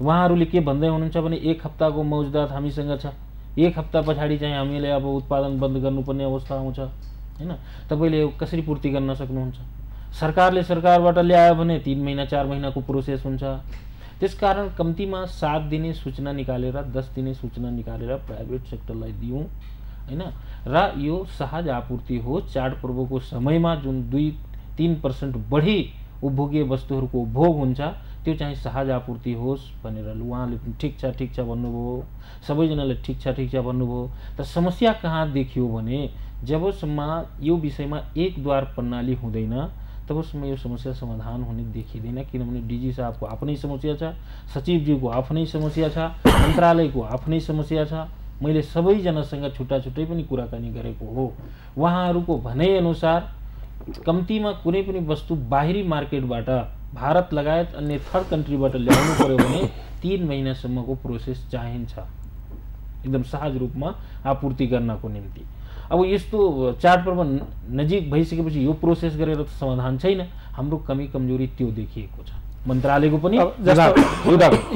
उहाँहरूले के भन्दै हुनुहुन्छ भने 1 हप्ताको मौजुदात हामीसँग छ, 1 हप्ता पछाडि चाहिँ हामीले अब उत्पादन बन्द गर्नुपर्ने अवस्था आउँछ हैन, तपाईँले कसरी पूर्ति गर्न सक्नुहुन्छ। सरकारबाट ल्यायो भने 3 महिना 4 महिनाको प्रोसेस हुन्छ। त्यसकारण कम्तीमा 7 दिने सूचना निकालेर 10 दिने सूचना निकालेर प्राइभेट सेक्टरलाई दियौँ हैन, र यो सहज आपूर्ति हो। चाडपर्वको समयमा जुन 2-3% बढी उपभोग्य वस्तुहरूको उपभोग हुन्छ त्यो चाहिँ सहज आपूर्ति होस् भनेर उहाँले पनि ठिक छ भन्नुभयो, सबैजनाले ठिक छ भन्नुभयो। तर समस्या कहाँ देखियो भने जबसम्म यो विषयमा एक द्वार प्रणाली हुँदैन तबसम्म यो समस्या समाधान हुने देखिँदैन। किनभने डिजी साहबको आफ्नै समस्या छ, सचिवज्यूको आफ्नै समस्या छ, मन्त्रालयको आफ्नै समस्या छ। मैले सबैजनासँग छुट्टा छुट्टै पनि कुराकानी गरेको हो। उहाँहरूको भनाइअनुसार कम्तीमा कुनै पनि वस्तु बाहिरी मार्केटबाट भारत लगायत अन्य थर्ड कन्ट्रीबाट ल्याउनु पर्यो भने 3 महिनासम्मको प्रोसेस चाहिन्छ एकदम सहज रूपमा आपूर्ति गर्नको निम्ति। अब यस्तो चाडपर्व नजिक भइसकेपछि यो प्रोसेस गरेर त समाधान छैन। हाम्रो कमी कमजोरी त्यो देखिएको छ। मन्त्रालयको पनि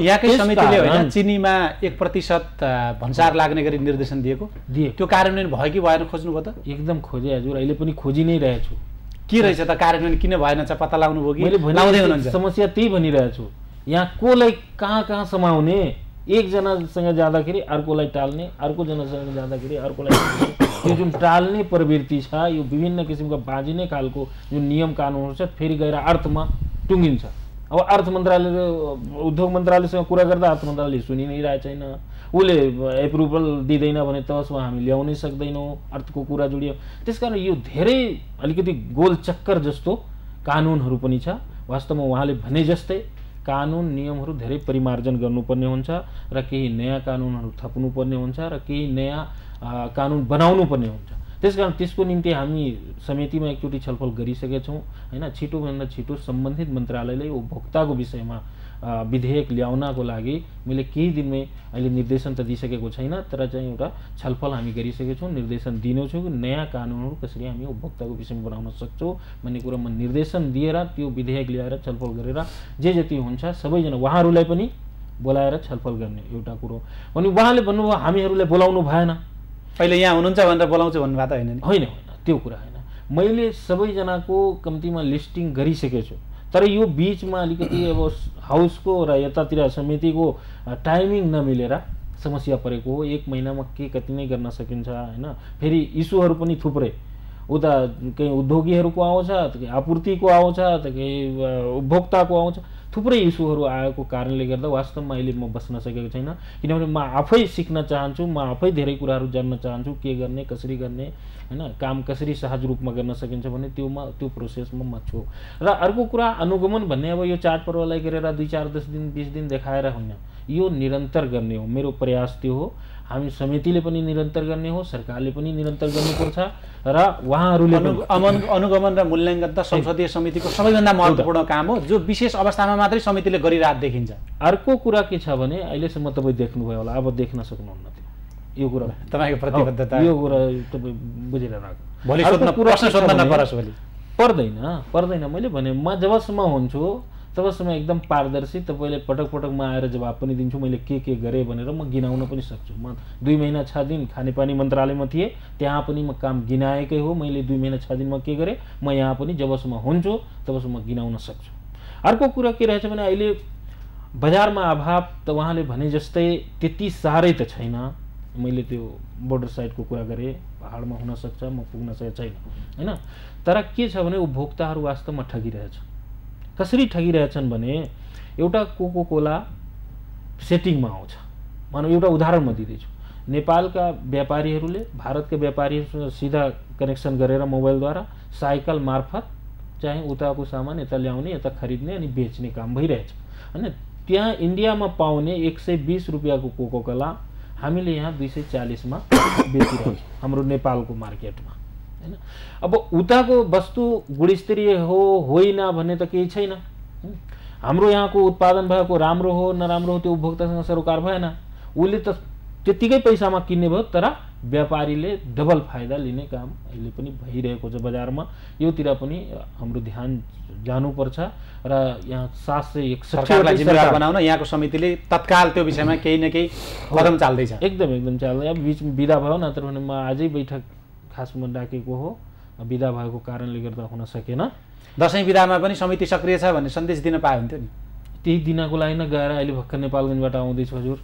यहाँकै समितिले होइन चिनीमा 1% भन्सार लाग्ने गरी निर्देशन दिएको त्यो कार्यान्वयन भयो कि भएन खोज्नुभयो त? एकदम खोजे हजुर, अहिले पनि खोजि नै रहेछु। के रहेछ त कार्यान्वयन किन भएन चाहिँ पत्ता लगाउनु भयो कि लाउँदै हुनुहुन्छ? समस्या त्यही भनिरहेछु। यहाँ कोलाई कहाँ समाउने, एकजनासँग जाँदाखेरि अर्कोलाई टाल्ने, अर्को जनासँग जाँदाखेरि अर्कोलाई यो जुन टाल्ने प्रवृत्ति छ यो विभिन्न किसिमका बाजिने खालको जुन नियम कानुनहरू छ फेरि गएर अर्थमा टुङ्गिन्छ। अब अर्थ मन्त्रालयले उद्योग मन्त्रालयसँग कुरा गर्दा अर्थ मन्त्रालयले सुनि नै रहेको छैन, उसले एप्रुभल दिँदैन भने तहसमा हामी ल्याउनै सक्दैनौँ, अर्थको कुरा जोडियो। त्यसकारण यो धेरै अलिकति गोल चक्कर जस्तो कानुनहरू पनि छ। वास्तवमा उहाँले भने जस्तै कानुन नियमहरू धेरै परिमार्जन गर्नुपर्ने हुन्छ र केही नयाँ कानुनहरू थप्नुपर्ने हुन्छ र केही नयाँ कानुन बनाउनु पर्ने हुन्छ। त्यसकारण त्यसको निम्ति हामी समितिमा एकचोटि छलफल गरिसकेका छौँ हैन। छिटोभन्दा छिटो सम्बन्धित मन्त्रालयले उपभोक्ताको विषयमा विधेयक ल्याउनको लागि मैले केही दिनमै अहिले निर्देशन त दिइसकेको छैन, तर चाहिँ एउटा छलफल हामी गरिसकेका छौँ। निर्देशन दिनेछु कि नयाँ कानुनहरू कसरी हामी उपभोक्ताको विषयमा बनाउन सक्छौँ भन्ने कुरोमा निर्देशन दिएर त्यो विधेयक ल्याएर छलफल गरेर जे जति हुन्छ सबैजना उहाँहरूलाई पनि बोलाएर छलफल गर्ने एउटा कुरो। अनि उहाँले भन्नुभयो हामीहरूलाई बोलाउनु भएन, अहिले यहाँ हुनुहुन्छ भनेर बोलाउँछु भन्नुभएको त होइन नि? होइन, त्यो कुरा होइन। मैले सबैजनाको कम्तीमा लिस्टिङ गरिसकेको छु, तर यो बिचमा अलिकति अब हाउसको र यतातिर समितिको टाइमिङ नमिलेर समस्या परेको हो। 1 महिनामा के कति नै गर्न सकिन्छ हैन। फेरि इस्युहरू पनि थुप्रै, उता कहीँ उद्योगीहरूको आउँछ, त कहीँ आपूर्तिको आउँछ, त कहीँ उपभोक्ताको आउँछ, थुप्रै इस्युहरू आएको कारणले गर्दा वास्तवमा अहिले म बस्न सकेको छैन। किनभने म आफै सिक्न चाहन्छु, म आफै धेरै कुराहरू जान्न चाहन्छु, के गर्ने कसरी गर्ने हैन, काम कसरी सहज रूपमा गर्न सकिन्छ भने त्यो प्रोसेसमा म छु। र अर्को कुरा अनुगमन भन्ने अब यो चाडपर्वलाई गरेर 2, 4, 10 दिन 20 दिन देखाएर होइन, यो निरन्तर गर्ने हो। मेरो प्रयास त्यो हो। हामी समितिले पनि निरन्तर गर्ने हो, सरकारले पनि निरन्तर गर्नुपर्छ र उहाँहरूले अनुगमन र मूल्याङ्कन त संसदीय समितिको सबैभन्दा महत्त्वपूर्ण काम हो, जो विशेष अवस्थामा मात्रै समितिले गरिरहेको देखिन्छ। अर्को कुरा के छ भने अहिलेसम्म तपाईँ देख्नुभयो होला, अब देख्न सक्नुहुन्न त्यो यो कुरा तपाईँको प्रतिबद्धता, यो कुरा तपाईँ बुझिरहनु भोलि प्रश्न सोध्न नपरोस् भोलि। पर्दैन। मैले भने म जबसम्म हुन्छु तबसम्म एकदम पारदर्शी, तपाईँले पटक पटकमा आएर जवाब पनि दिन्छु मैले के गरेँ भनेर म गिनाउन पनि सक्छु। म 2 महिना 6 दिन खानेपानी मन्त्रालयमा थिएँ, त्यहाँ पनि म काम गिनाएकै हो। मैले 2 महिना 6 दिनमा के गरेँ, म यहाँ पनि जबसम्म हुन्छु तबसम्म गिनाउन सक्छु। अर्को कुरा के रहेछ भने अहिले बजारमा अभाव त उहाँले भने जस्तै त्यति साह्रै त छैन। मैले त्यो बोर्डर साइडको कुरा गरेँ, पहाडमा हुनसक्छ, म पुग्न सकेको छैन होइन। तर के छ भने उपभोक्ताहरू वास्तवमा ठगिरहेछ। कसरी ठगिरहेछन् भने एउटा कोको कोला सेटिङमा आउँछ। मानव एउटा उदाहरण म दिँदैछु। नेपालका व्यापारीहरूले भारतका व्यापारीहरूसँग सिधा कनेक्सन गरेर मोबाइलद्वारा साइकल मार्फत चाहिँ उताको सामान यता ल्याउने, यता खरिद्ने अनि बेच्ने काम भइरहेछ होइन। त्यहाँ इन्डियामा पाउने 120 रुपियाँको कोको कोला हामीले यहाँ 240मा बेचिरहेछौँ हाम्रो नेपालको मार्केटमा हैन। अब उताको वस्तु गुणस्तरीय हो होइन भन्ने त केही छैन। हाम्रो यहाँको उत्पादन भएको राम्रो हो नराम्रो हो त्यो उपभोक्तासँग सरोकार भएन। उसले त त्यतिकै पैसामा किन्ने भयो, तर व्यापारीले डबल फाइदा लिने काम अहिले पनि भइरहेको छ बजारमा। योतिर पनि हाम्रो ध्यान जानुपर्छ र यहाँ 761 जिम्मेवार बनाउन यहाँको समितिले तत्काल त्यो विषयमा केही न केही कदम चाल्दैछ। एकदम चाल्दै। अब बिचमा बिदा भयो, नत्र भने म आजै बैठक खासमा डाकेको हो, बिदा भएको कारणले गर्दा हुन सकेन। दशैं बिदामा पनि समिति सक्रिय छ भन्ने सन्देश दिन पाए हुन्थ्यो नि। त्यही दिनको लागि न गएर अहिले भर्खर नेपालगञ्जबाट आउँदैछु हजुर।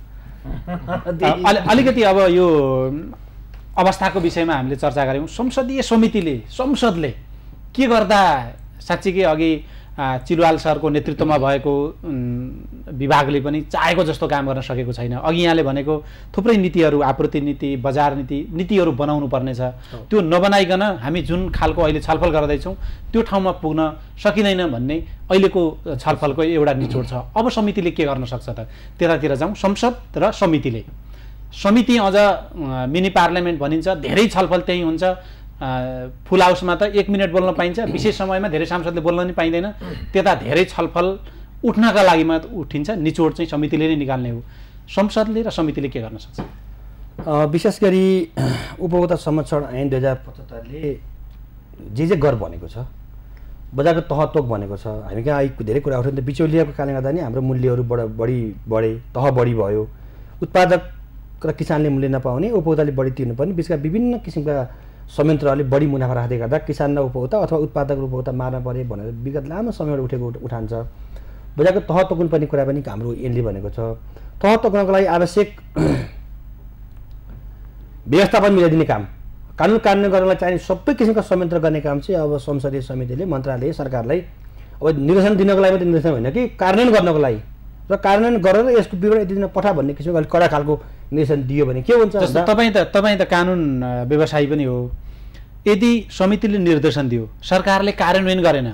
अलिकति अब यो अवस्थाको विषयमा हामीले चर्चा गऱ्यौँ। संसदले के गर्दा साँच्चीकै अघि चिलवाल सरको नेतृत्वमा भएको विभागले पनि चाहेको जस्तो काम गर्न सकेको छैन। अघि यहाँले भनेको थुप्रै नीतिहरू, आपूर्ति नीति, बजार नीतिहरू बनाउनु पर्नेछ। त्यो नबनाइकन हामी जुन खालको अहिले छलफल गर्दैछौँ त्यो ठाउँमा पुग्न सकिँदैन भन्ने अहिलेको छलफलको एउटा निचोड छ। अब समितिले के गर्न सक्छ त? त्यतातिर जाउँ। संसद र समिति अझ मिनी पार्लियामेन्ट भनिन्छ, धेरै छलफल त्यही हुन्छ। फुल हाउसमा त 1 मिनट बोल्न पाइन्छ, विशेष समयमा धेरै सांसदले बोल्न नि पाइँदैन। त्यता धेरै छलफल उठ्नका लागि मात्र उठिन्छ, निचोड चाहिँ समितिले नै निकाल्ने हो। संसदले र समितिले के गर्न सक्छ? विशेष गरी उपभोक्ता संरक्षण ऐन 2075ले जे गर भनेको छ, बजारको तहतोक भनेको छ। हामी कहाँ धेरै कुरा उठ्यो नि त, बिचौलियाको कारणले गर्दा नि हाम्रो मूल्यहरू बढे, तह बढी भयो। उत्पादक र किसानले मूल्य नपाउने, उपभोक्ताले बढी तिर्नुपर्ने, बिचका विभिन्न किसिमका संयन्त्रहरूले बढी मुनाफा राख्दै गर्दा किसान र उपभोक्ता अथवा उत्पादक र उपभोक्ता मार्न परे भनेर विगत लामो समयबाट उठेको उठान छ। बजारको तह तोक्नु पर्ने कुरा पनि हाम्रो ऐनले भनेको छ। तह तोक्नको लागि आवश्यक व्यवस्थापन मिलाइदिने काम, कानुन गर्नलाई चाहिने सबै किसिमका संयन्त्र गर्ने काम चाहिँ अब संसदीय समितिले, मन्त्रालय, सरकारलाई अब निर्देशन दिनको लागि मात्रै निर्देशन होइन कि कार्यान्वयन गर्नको लागि र कार्यान्वयन गरेर यसको विवरण यति दिन पठा भन्ने किसिमको अलिक कडा खालको निर्देशन दियो भने के हुन्छ जस्तो तपाईँ त कानुन व्यवसायी पनि हो। यदि समितिले निर्देशन दियो सरकारले कार्यान्वयन गरेन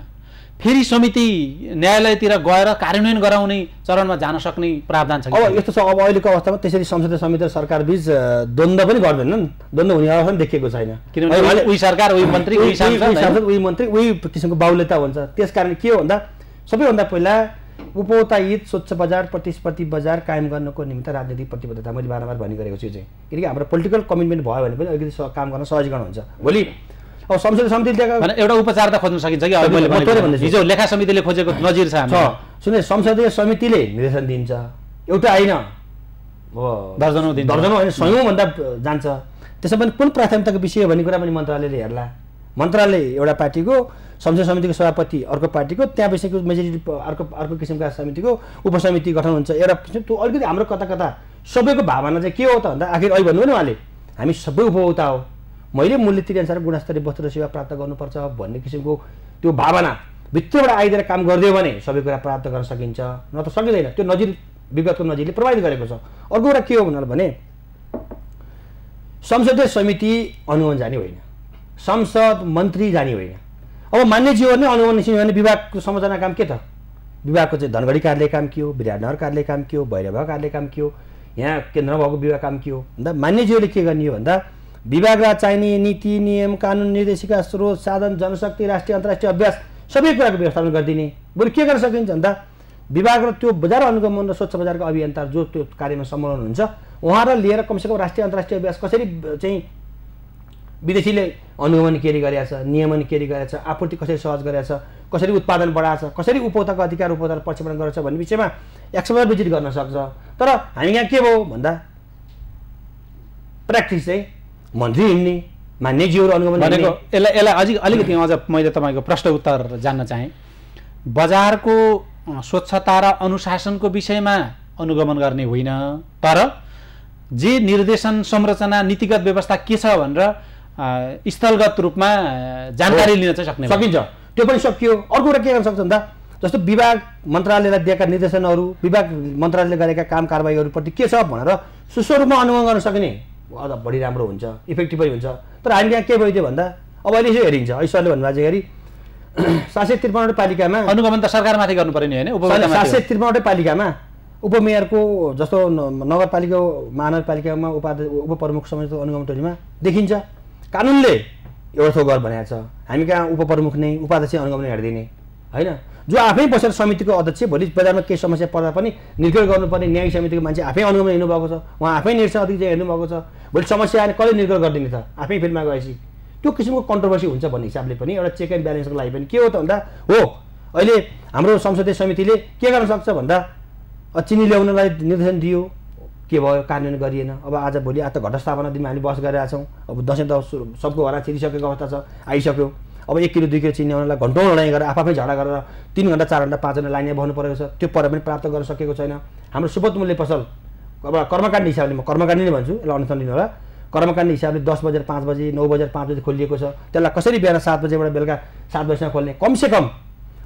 फेरि समिति न्यायालयतिर गएर कार्यान्वयन गराउने चरणमा जान सक्ने प्रावधान छ। अब यस्तो छ अब अहिलेको अवस्थामा त्यसरी संसदीय समिति र सरकार बीच द्वन्द्व पनि गर्दैनन्, द्वन्द्व हुने अवस्था पनि देखिएको छैन। किनभने उही सरकार उही मन्त्री उही सांसद उही मन्त्री उही किसिमको बाहुल्यता हुन्छ। त्यसकारण के हो भन्दा सबैभन्दा पहिला उपभोक्ता हित स्वच्छ बजार प्रतिस्पर्धी बजार कायम गर्नको निमित्त राजनीतिक प्रतिबद्धता मैले बारम्बार भनिरहेको छु चाहिँ, किनकि हाम्रो पोलिटिकल कमिटमेन्ट भयो भने पनि अलिकति काम गर्न सजिलो हुन्छ। भोलि अब संसदीय समितिले एउटा उपचार त खोज्न सकिन्छ कि हिजो लेखा समितिले खोजेको नजिर छ। सुने संसदीय समितिले निर्देशन दिन्छ, एउटा होइन दर्जनौं होइन सयौँभन्दा जान्छ। त्यसमा पनि कुन प्राथमिकताको विषय भन्ने कुरा पनि मन्त्रालयले हेर्ला। मन्त्रालय एउटा पार्टीको, संसदीय समितिको सभापति अर्को पार्टीको, त्यहाँ बसेको मेजोरिटी अर्को किसिमका समितिको उपसमिति गठन हुन्छ। एउटा त्यो अलिकति हाम्रो कता कता सबैको भावना चाहिँ के हो त भन्दा आखिर अहिले भन्नु नि उहाँले हामी सबै उपभोक्ता हो, मैले मूल्य तिरे अनुसार गुणस्तरीय वस्तु र सेवा प्राप्त गर्नुपर्छ भन्ने किसिमको त्यो भावना भित्रबाट आइदिएर काम गरिदियो भने सबै कुरा प्राप्त गर्न सकिन्छ, न त सकिँदैन। त्यो नजिर विगतको नजिरले प्रभावित गरेको छ। अर्को कुरा के हो भने संसदीय समिति अनुगमन जाने होइन, संसद मन्त्री जाने होइन। अब मान्यज्यूहरू नै अनुगमन निस्किने भने विभागको संरचना काम के त? विभागको चाहिँ धनगढी कार्यालय काम के हो, विराटनगर कार्यालय काम के हो, भैरवा कार्यालय काम के हो, यहाँ केन्द्रमा भएको विभाग काम के हो भन्दा मान्यज्यूहरूले के गर्ने हो भन्दा विभागलाई चाहिने नीति नियम कानुन निर्देशिका स्रोत साधन जनशक्ति राष्ट्रिय अन्तर्राष्ट्रिय अभ्यास सबै कुराको व्यवस्थापन गरिदिने। बरु के गर्न सकिन्छ भन्दा विभाग र त्यो बजार अनुगमन र स्वच्छ बजारको अभियन्ता जो त्यो कार्यमा सम्बन्ध हुन्छ उहाँलाई लिएर कमसेकम राष्ट्रिय अन्तर्राष्ट्रिय अभ्यास कसरी चाहिँ विदेशीले अनुगमन केरी गरेको छ, नियमन केरी गरेको छ, आपूर्ति कसरी सहज गरेको छ, कसरी उत्पादन बढाएको छ, कसरी उपभोक्ताको अधिकार उपभोक्तालाई प्रक्षेपण गरेको छ भन्ने विषयमा एक्सपर्ट भिजिट गर्न सक्छ। तर हामी यहाँ के भयो भन्दा प्र्याक्टिस चाहिँ मन्त्री हिँड्ने मान्यज्यूहरू अनुगमन भनेको यसलाई अलिकति अझ मैले तपाईँको प्रश्न उत्तर जान्न चाहेँ। बजारको स्वच्छता र अनुशासनको विषयमा अनुगमन गर्ने होइन, तर जे निर्देशन संरचना नीतिगत व्यवस्था के छ भनेर स्थलगत रूपमा जानकारी लिन चाहिँ सकिन्छ, त्यो पनि सकियो। अर्को कुरा के गर्न सक्छ भन्दा जस्तो विभाग मन्त्रालयलाई दिएका निर्देशनहरू विभाग मन्त्रालयले गरेका काम कारबाहीहरूप्रति के छ भनेर सुस्पष्ट रूपमा अनुगमन गर्न सकिने अझ बढी राम्रो हुन्छ, इफेक्टिभ पनि हुन्छ। तर हामी यहाँ के भइदियो भन्दा अब अहिले यसो हेरिन्छ ऐश्वरले भन्नुभएको 753 पालिकामा अनुगमन त सरकारमाथि गर्नु पर्यो नि होइन। 753 पालिकामा उपमेयरको जस्तो नगरपालिका महानगरपालिकामा उपप्रमुख समेत अनुगमन टोलीमा देखिन्छ। कानुनले एउटा थोक गर भनेको छ, हामी कहाँ उपप्रमुख नै उपाध्यक्ष अनुगमन हेरिदिने होइन, जो आफै बसेर समितिको अध्यक्ष भोलि बजारमा केही समस्या पर्दा पनि निर्णय गर्नुपर्ने न्यायिक समितिको मान्छे आफै अनुगमन हिँड्नुभएको छ, उहाँ आफै निर्देशन अधिकारी हेर्नुभएको छ। भोलि समस्या आएर कसले निर्णय गरिदिने त आफै फिल्डमा गएपछि त्यो किसिमको कन्ट्रोभर्सी हुन्छ भन्ने हिसाबले पनि एउटा चेक एन्ड ब्यालेन्सको लागि पनि के हो त भन्दा हो अहिले हाम्रो संसदीय समितिले के गर्न सक्छ भन्दा चिनी ल्याउनलाई निर्देशन दियो, के भयो कार्यान्वयन गरिएन। अब आज भोलि आज त घटस्थापना दिनमा हामी बहस गरिरहेका छौँ। अब दसैँ त सबको घरमा छिरिसकेको अवस्था छ, आइसक्यो। अब 1 किलो 2 किलो चिनी ल्याउनलाई घन्टौँ लडाइँ गरेर आफै झगडा गरेर 3 घन्टा 4 घन्टा 5 घन्टा लाइनमा बस्नु परेको छ, त्यो पर पनि प्राप्त गर्न सकेको छैन। हाम्रो सुपथ मूल्य पसल अब कर्मकाण्ड हिसाबले म कर्मकाण्ड नै भन्छु, यसलाई अनुसन्धान लिनु होला। कर्मकाण्ड हिसाबले 10 बजेर 5 बजे 9 बजेर 5 बजे खोलिएको छ, त्यसलाई कसरी बिहान 7 बजेबाट बेलुका 7 बजीसम्म खोल्ने? कमसेकम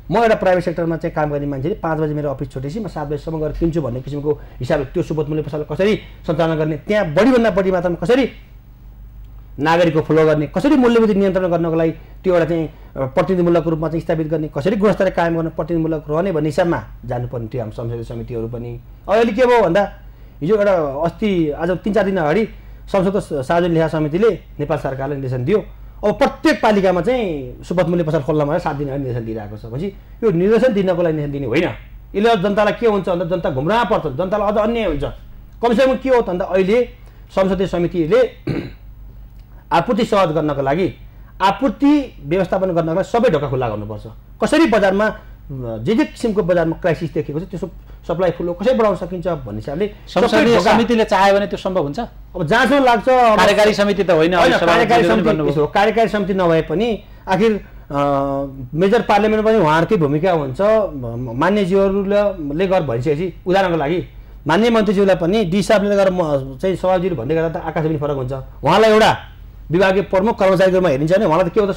म एउटा प्राइभेट सेक्टरमा चाहिँ काम गर्ने मान्छेले 5 बजे मेरो अफिस छुटेपछि म 7 बजीसम्म गएर किन्छु भन्ने किसिमको हिसाबले त्यो सुपथ मूल्य पसल कसरी सञ्चालन गर्ने, त्यहाँ बढीभन्दा बढी मात्रामा कसरी नागरिकको फ्लो गर्ने, कसरी मूल्यवृद्धि नियन्त्रण गर्नको लागि त्यो एउटा चाहिँ प्रतिनिधिमूलक रूपमा चाहिँ स्थापित गर्ने, कसरी गुणस्तर कायम गर्न प्रतिनिधिमूलक रहने भन्ने हिसाबमा जानुपर्ने थियो हाम्रो संसदीय समितिहरू पनि। अहिले के भयो भन्दा हिजो एउटा अस्ति आज 3-4 दिन अगाडि संसदको सार्वजनिक लेखा समितिले नेपाल सरकारलाई निर्देशन दियो, अब प्रत्येक पालिकामा चाहिँ सुपथ मूल्य पसल खोल्न भनेर 7 दिन अगाडि निर्देशन दिइरहेको छ। भनेपछि यो निर्देशन दिनको लागि निर्देशन दिने होइन, यसले जनतालाई के हुन्छ भन्दा जनता गुमराह पर्छ, जनतालाई अझ अन्याय हुन्छ। कमसेकम के हो त भन्दा अहिले संसदीय समितिले आपूर्ति सहज गर्नको लागि आपूर्ति व्यवस्थापन गर्नको लागि सबै ढोका खुल्ला गर्नुपर्छ। कसरी बजारमा जे किसिमको बजारमा क्राइसिस देखेको छ त्यो सप्लाई फ्लो कसरी बढाउन सकिन्छ भन्ने हिसाबले संसदीय समितिले चाह्यो भने त्यो सम्भव हुन्छ। अब जहाँसम्म लाग्छ कार्यकारी समिति त होइन, कार्यकारी समिति नभए पनि आखिर मेजर पार्लियामेन्टमा पनि उहाँहरूकै भूमिका हुन्छ। मान्यज्यूहरूले गर भनिसकेपछि उदाहरणको लागि मान्य मन्त्रीज्यूलाई पनि डी हिसाबले गरेर चाहिँ सभाज्यूले भन्दै गर्दा त आकाश पनि फरक हुन्छ। उहाँलाई एउटा विभागीय प्रमुख कर्मचारीको रूपमा हेरिन्छ भने उहाँलाई त के हो त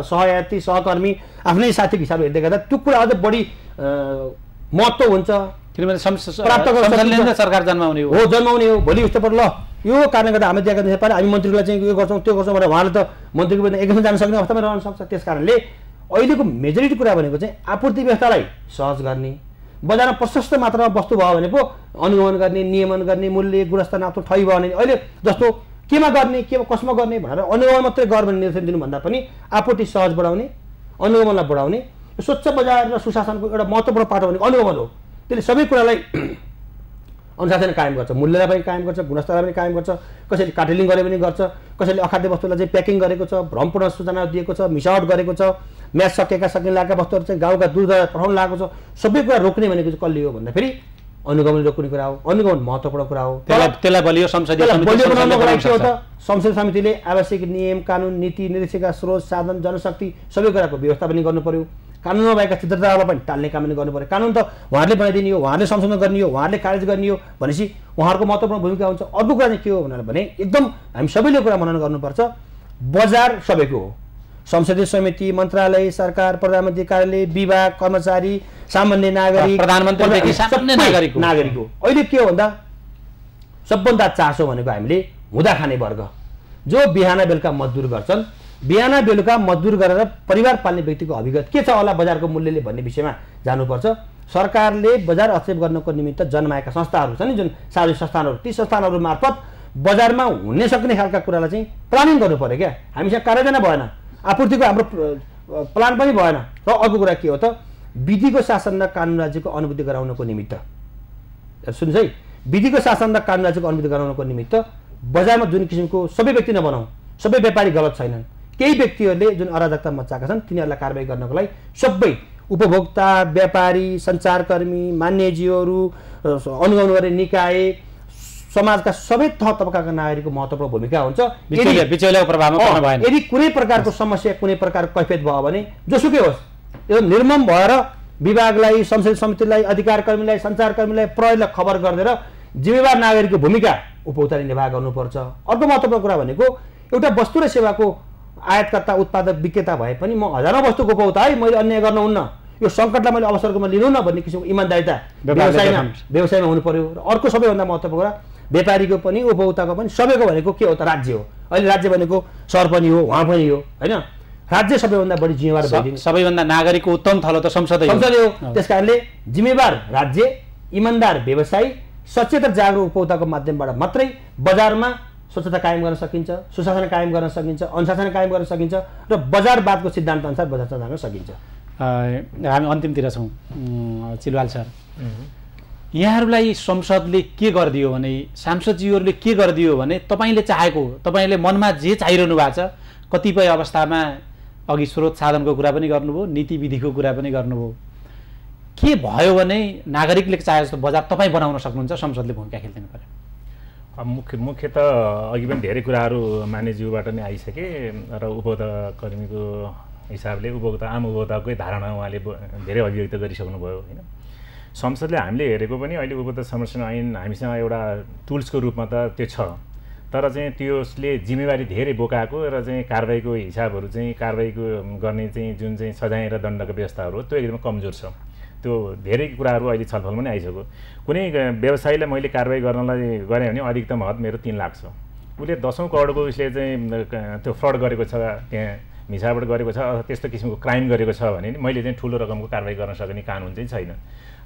सहयात्री सहकर्मी आफ्नै साथीको हिसाबले हेर्दै गर्दा त्यो कुरा अझ बढी महत्त्व हुन्छ। किनभने संसदले सरकार जन्माउने हो जन्माउने हो। भोलि उस्तो पर ल यो कारणले गर्दा हामीले दिएका देख्न पारे हामी मन्त्रीलाई चाहिँ यो गर्छौँ त्यो गर्छौँ भनेर उहाँले त मन्त्रीको बेला एकैमा जान सक्ने अवस्थामा रहन सक्छ। त्यस कारणले अहिलेको मेजोरिटी कुरा भनेको चाहिँ आपूर्ति व्यवस्थालाई सहज गर्ने, बजारमा प्रशस्त मात्रामा वस्तु भयो भने पो अनुगमन गर्ने, नियमन गर्ने, मूल्य गुणस्तर नाप्नु ठै भयो भने अहिले जस्तो केमा गर्ने केमा कसमा गर्ने भनेर अनुगमन मात्रै गर भन्ने निर्देशन दिनुभन्दा पनि आपूर्ति सहज बढाउने, अनुगमनलाई बढाउने, स्वच्छ बजार र सुशासनको एउटा महत्त्वपूर्ण पाटो भनेको अनुगमन हो। त्यसले सबै कुरालाई अनुशासन कायम गर्छ, मूल्यलाई पनि कायम गर्छ, गुणस्तरलाई पनि कायम गर्छ। कसैले कार्टेलिङ गरे पनि गर्छ, कसैले अखाद्य वस्तुलाई चाहिँ प्याकिङ गरेको छ, भ्रमपूर्ण सूचना दिएको छ, मिसावट गरेको छ, म्याच सकिन लागेका वस्तुहरू चाहिँ गाउँका दूर पठाउन लागेको छ। सबै कुरा रोक्ने भनेको चाहिँ कसले हो भन्दाखेरि अनुगमन रोक्ने कुरा हो। अनुगमन महत्त्वपूर्ण कुरा हो। त्यसलाई बलियो संसदीय संसदीय समितिले आवश्यक नियम कानुन नीति निर्देशिका स्रोत साधन जनशक्ति सबै कुराको व्यवस्था पनि गर्नु पर्यो। कानुनमा भएका छिद्रताहरूलाई पनि टाल्ने काम पनि गर्नु पर्यो। कानुन त उहाँहरूले बनाइदिने हो, उहाँहरूले संशोधन गर्ने हो, उहाँहरूले खारेज गर्ने हो भनेपछि उहाँहरूको महत्त्वपूर्ण भूमिका हुन्छ। अर्को कुरा चाहिँ के हो भने एकदम हामी सबैले कुरा मनन गर्नुपर्छ, बजार सबैको हो। संसदीय समिति, मन्त्रालय, सरकार, प्रधानमन्त्री कार्यालय, विभाग, कर्मचारी, सामान्य नागरिक, प्रधानमन्त्रीदेखि सामान्य नागरिक हो। अहिले के हो भन्दा सबभन्दा चासो भनेको हामीले हुँदा खाने वर्ग जो बिहान बेलुका मजदुर गर्छन्, बिहान बेलुका मजदुर गरेर परिवार पाल्ने व्यक्तिको अभिगत के छ होला बजारको मूल्यले भन्ने विषयमा जानुपर्छ। सरकारले बजार अक्षेप गर्नको निमित्त जन्माएका संस्थाहरू छन् नि, जुन सार्वजनिक संस्थानहरू, ती संस्थानहरू मार्फत बजारमा हुन सक्ने खालका कुरालाई चाहिँ प्लानिङ गर्नु पर्यो क्या। हामीसँग कार्यजना भएन, आपूर्तिको हाम्रो प्लान पनि भएन। र अर्को कुरा के हो त, विधिको शासन र कानुन राज्यको अनुभूति गराउनको निमित्त सुन्नुहोस् है, विधिको शासन र कानुन राज्यको अनुभूति गराउनको निमित्त बजारमा जुन किसिमको सबै व्यक्ति नबनाऊ, सबै व्यापारी गलत छैनन्, केही व्यक्तिहरूले जुन अराजकता मचाएका छन् तिनीहरूलाई कारबाही गर्नको लागि सबै उपभोक्ता, व्यापारी, सञ्चारकर्मी, मान्यजीवहरू, अनुगमन गर्ने निकाय, समाजका सबै तह तबकाका नागरिकको महत्त्वपूर्ण भूमिका हुन्छ। यदि कुनै प्रकारको समस्या कुनै प्रकारको कैफियत भयो भने जोसुकै होस् यो निर्मम भएर विभागलाई, संसदीय समितिलाई, अधिकारकर्मीलाई, सञ्चारकर्मीलाई, प्रहरीलाई खबर गरिदिएर जिम्मेवार नागरिकको भूमिका उपभोक्ताले निर्वाह गर्नुपर्छ। अर्को महत्त्वपूर्ण कुरा भनेको एउटा वस्तु र सेवाको आयातकर्ता उत्पादक विक्रेता भए पनि म हजारौँ वस्तुको उपभोक्ता है, मैले अन्याय गर्न हुन्न, यो सङ्कटलाई मैले अवसरको रूपमा लिनु न भन्ने किसिमको इमान्दारिता व्यवसायमा हुनु पर्यो। र अर्को सबैभन्दा महत्त्वपूर्ण कुरा व्यापारीको पनि उपभोक्ताको पनि सबैको भनेको के हो त, राज्य हो। अहिले राज्य भनेको सहर पनि हो, उहाँ पनि हो, होइन? राज्य सबैभन्दा बढी जिम्मेवार भइदिने, सबैभन्दा नागरिकको उत्तम थलो त संसदै हो। त्यस कारणले जिम्मेवार राज्य, इमान्दार व्यवसायी, सचेत र जागरुक उपभोक्ताको माध्यमबाट मात्रै बजारमा स्वच्छता कायम गर्न सकिन्छ, सुशासन कायम गर्न सकिन्छ, अनुशासन कायम गर्न सकिन्छ र बजारवादको सिद्धान्त अनुसार बजार चलाउन सकिन्छ। हामी अन्तिमतिर छौँ चिलवाल सर, यहाँहरूलाई संसदले के गरिदियो भने, सांसदज्यूहरूले के गरिदियो भने तपाईँले चाहेको, तपाईँले मनमा जे चाहिरहनु भएको छ, कतिपय अवस्थामा अघि स्रोत साधनको कुरा पनि गर्नुभयो, नीति विधिको कुरा पनि गर्नुभयो, के भयो भने नागरिकले चाहे जस्तो बजार तपाईँ बनाउन सक्नुहुन्छ, संसदले भूमिका खेलिदिनु पर्यो? मुख्य त अघि पनि धेरै कुराहरू मान्यज्यूबाट नै आइसके र उपभोक्ता कर्मीको हिसाबले आम उपभोक्ताकै धारणा उहाँले धेरै अभिव्यक्त गरिसक्नुभयो, होइन? संसदले हामीले हेरेको पनि अहिले उपभोक्ता संरक्षण ऐन हामीसँग एउटा टुल्सको रूपमा त त्यो छ, तर चाहिँ त्यसले जिम्मेवारी धेरै बोकाएको र चाहिँ कारबाहीको हिसाबहरू चाहिँ कारबाहीको गर्ने चाहिँ जुन चाहिँ सजाय र दण्डको व्यवस्थाहरू हो त्यो एकदमै कमजोर छ। त्यो धेरै कुराहरू अहिले छलफलमा नै आइसक्यो। कुनै व्यवसायीलाई मैले कारबाही गर्नलाई गरेँ भने अधिकतम हद मेरो 3 लाख छ, उसले 10औं करोडको उसले चाहिँ त्यो फ्रड गरेको छ, त्यहाँ मिसावट गरेको छ, अथवा त्यस्तो किसिमको क्राइम गरेको छ भने मैले चाहिँ ठुलो रकमको कारबाही गर्न सक्ने कानुन चाहिँ छैन।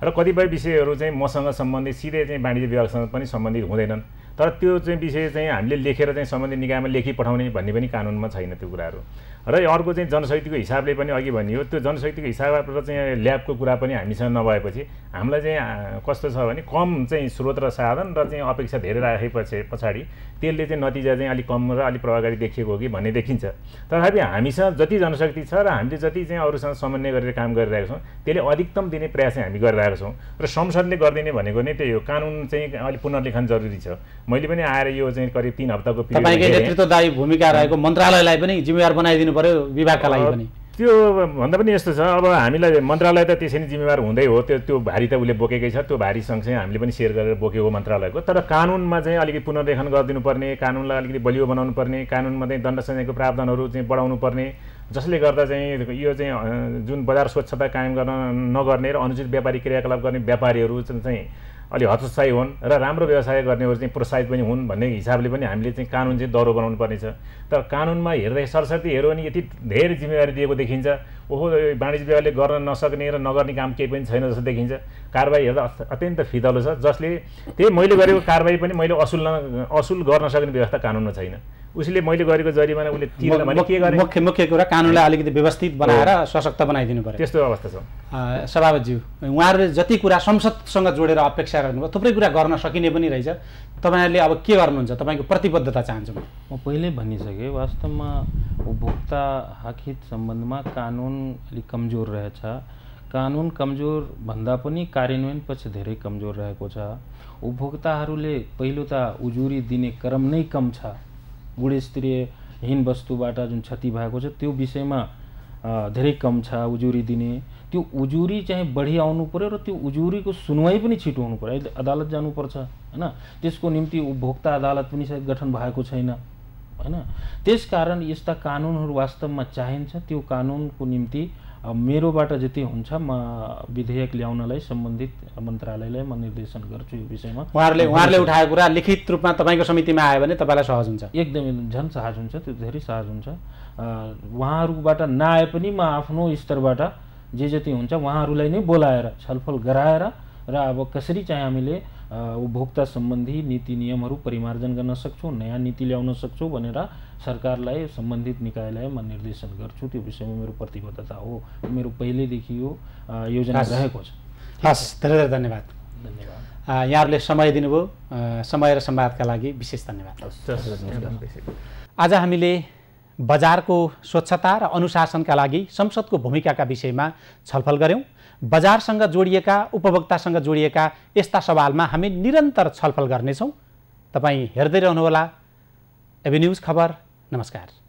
र कतिपय विषयहरू चाहिँ मसँग सम्बन्धित सिधै चाहिँ वाणिज्य विभागसँग पनि सम्बन्धित हुँदैनन्, तर त्यो चाहिँ विषय चाहिँ हामीले लेखेर चाहिँ सम्बन्धित निकायमा लेखी पठाउने भन्ने पनि कानुनमा छैन त्यो कुराहरू। र अर्को चाहिँ जनशक्तिको हिसाबले पनि अघि भनियो, त्यो जनशक्तिको हिसाबबाट चाहिँ ल्याबको कुरा पनि हामीसँग नभएपछि हामीलाई चाहिँ कस्तो छ भने कम चाहिँ स्रोत र साधन र चाहिँ अपेक्षा धेरै राखेपछि पछाडि त्यसले चाहिँ नतिजा चाहिँ अलिक कम र अलिक प्रभावकारी देखिएको हो कि भन्ने देखिन्छ। तथापि हामीसँग जति जनशक्ति छ र हामीले जति चाहिँ अरूसँग समन्वय गरेर काम गरिरहेको छौँ त्यसले अधिकतम दिने प्रयास चाहिँ हामी गरिरहेको छौँ। र संसदले गरिदिने भनेको नै त्यही हो, कानुन चाहिँ अलिक पुनर्लेखन जरुरी छ। मैले पनि आएर यो चाहिँ करिब 3 हप्ताको तपाईँकै नेतृत्वदायी भूमिका रहेको मन्त्रालयलाई पनि जिम्मेवार बनाइदिनु पर्यो, विभागका लागि पनि। त्यो भन्दा पनि यस्तो छ, अब हामीलाई मन्त्रालय त त्यसै नै जिम्मेवार हुँदै हो, त्यो भारी त उसले बोकेकै छ, त्यो भारी सँगसँगै हामीले पनि सेयर गरेर बोकेको मन्त्रालयको। तर कानुनमा चाहिँ अलिकति पुनर्लेखन गरिदिनु पर्ने, कानुनलाई अलिकति बलियो बनाउनु पर्ने, कानुनमा चाहिँ दण्ड संहिताको प्रावधानहरू चाहिँ बढाउनु पर्ने, जसले गर्दा चाहिँ यो चाहिँ जुन बजार स्वच्छता कायम गर्न नगर्ने र अनुचित व्यापारिक क्रियाकलाप गर्ने व्यापारीहरू चाहिँ अलि हतोत्साही हुन् र राम्रो व्यवसाय गर्नेहरू चाहिँ प्रोत्साहित पनि हुन् भन्ने हिसाबले पनि हामीले चाहिँ कानुन चाहिँ दह्रो बनाउनु पर्नेछ। तर कानुनमा हेर्दै सरसर्ती हेऱ्यो भने यति धेरै जिम्मेवारी दिएको देखिन्छ, ओहो वाणिज्य विभागले गर्न नसक्ने र नगर्ने काम केही पनि छैन जस्तो देखिन्छ। कारबाही हेर्दा अत्यन्त फितलो छ, जसले त्यही मैले गरेको कारबाही पनि मैले असुल गर्न सक्ने व्यवस्था कानुनमा छैन। उसले मैले गरेको जरिमाना उसले तिर्न भने के गरे? मुख्य कुरा कानुनलाई अलिकति व्यवस्थित बनाएर सशक्त बनाइदिनु पर्यो। त्यस्तो अवस्था छ। सभापतिज्यू, उहाँहरूले जति कुरा संसदसँग जोडेर अपेक्षा गर्नुभयो, थुप्रै कुरा गर्न सकिने पनि रहेछ। तपाईँहरूले अब के गर्नुहुन्छ? तपाईँको प्रतिबद्धता चाहन्छु म पहिले भनिसकेँ। वास्तवमा उपभोक्ता हक हित सम्बन्धमा कानुन अलिक कमजोर रहेछ। कानुन कमजोर भन्दा पनि कार्यान्वयन पछि धेरै कमजोर रहेको छ। उपभोक्ताहरूले पहिलो त उजुरी दिने क्रम नै कम छ। गुणस्तरीयहीन वस्तुबाट जुन क्षति भएको छ त्यो विषयमा धेरै कम छ उजुरी दिने। त्यो उजुरी चाहिँ बढी आउनु पर्यो र त्यो उजुरीको सुनवाई पनि छिटो हुनु पर्यो। अहिले अदालत जानुपर्छ हैन, त्यसको निम्ति उपभोक्ता अदालत पनि सायद गठन भएको छैन हैन। त्यसकारण यस्ता कानुनहरू वास्तवमा चाहिन्छ। त्यो कानुनको निम्ति मेरोबाट जति हुन्छ म विधेयक ल्याउनलाई सम्बन्धित मन्त्रालयलाई म निर्देशन गर्छु यो विषयमा। उहाँहरूले उठाएको कुरा लिखित रूपमा तपाईँको समितिमा आयो भने तपाईँलाई सहज हुन्छ? एकदमै झन् सहज हुन्छ, त्यो धेरै सहज हुन्छ। उहाँहरूबाट नआए पनि म आफ्नो स्तरबाट जे जति हुन्छ उहाँहरूलाई नै बोलाएर छलफल गराएर र अब कसरी चाहिँ हामीले उपभोक्ता सम्बन्धी नीति नियमहरू परिमार्जन गर्न सक्छौँ, नयाँ नीति ल्याउन सक्छौँ भनेर सरकारलाई सम्बन्धित निकायलाई म निर्देशन गर्छु। त्यो विषयमा मेरो प्रतिबद्धता हो, मेरो पहिलेदेखि यो योजना रहेको छ। हस्, धेरै धेरै धन्यवाद। यहाँहरूले समय दिनुभयो, समय र संवादका लागि विशेष धन्यवाद। आज हामीले बजारको स्वच्छता र अनुशासनका लागि संसदको भूमिकाका विषयमा छलफल गऱ्यौँ। बजारसँग जोडिएका, उपभोक्तासँग जोडिएका यस्ता सवालमा हामी निरन्तर छलफल गर्नेछौँ। तपाईँ हेर्दै रहनुहोला एबी न्युज खबर। नमस्कार।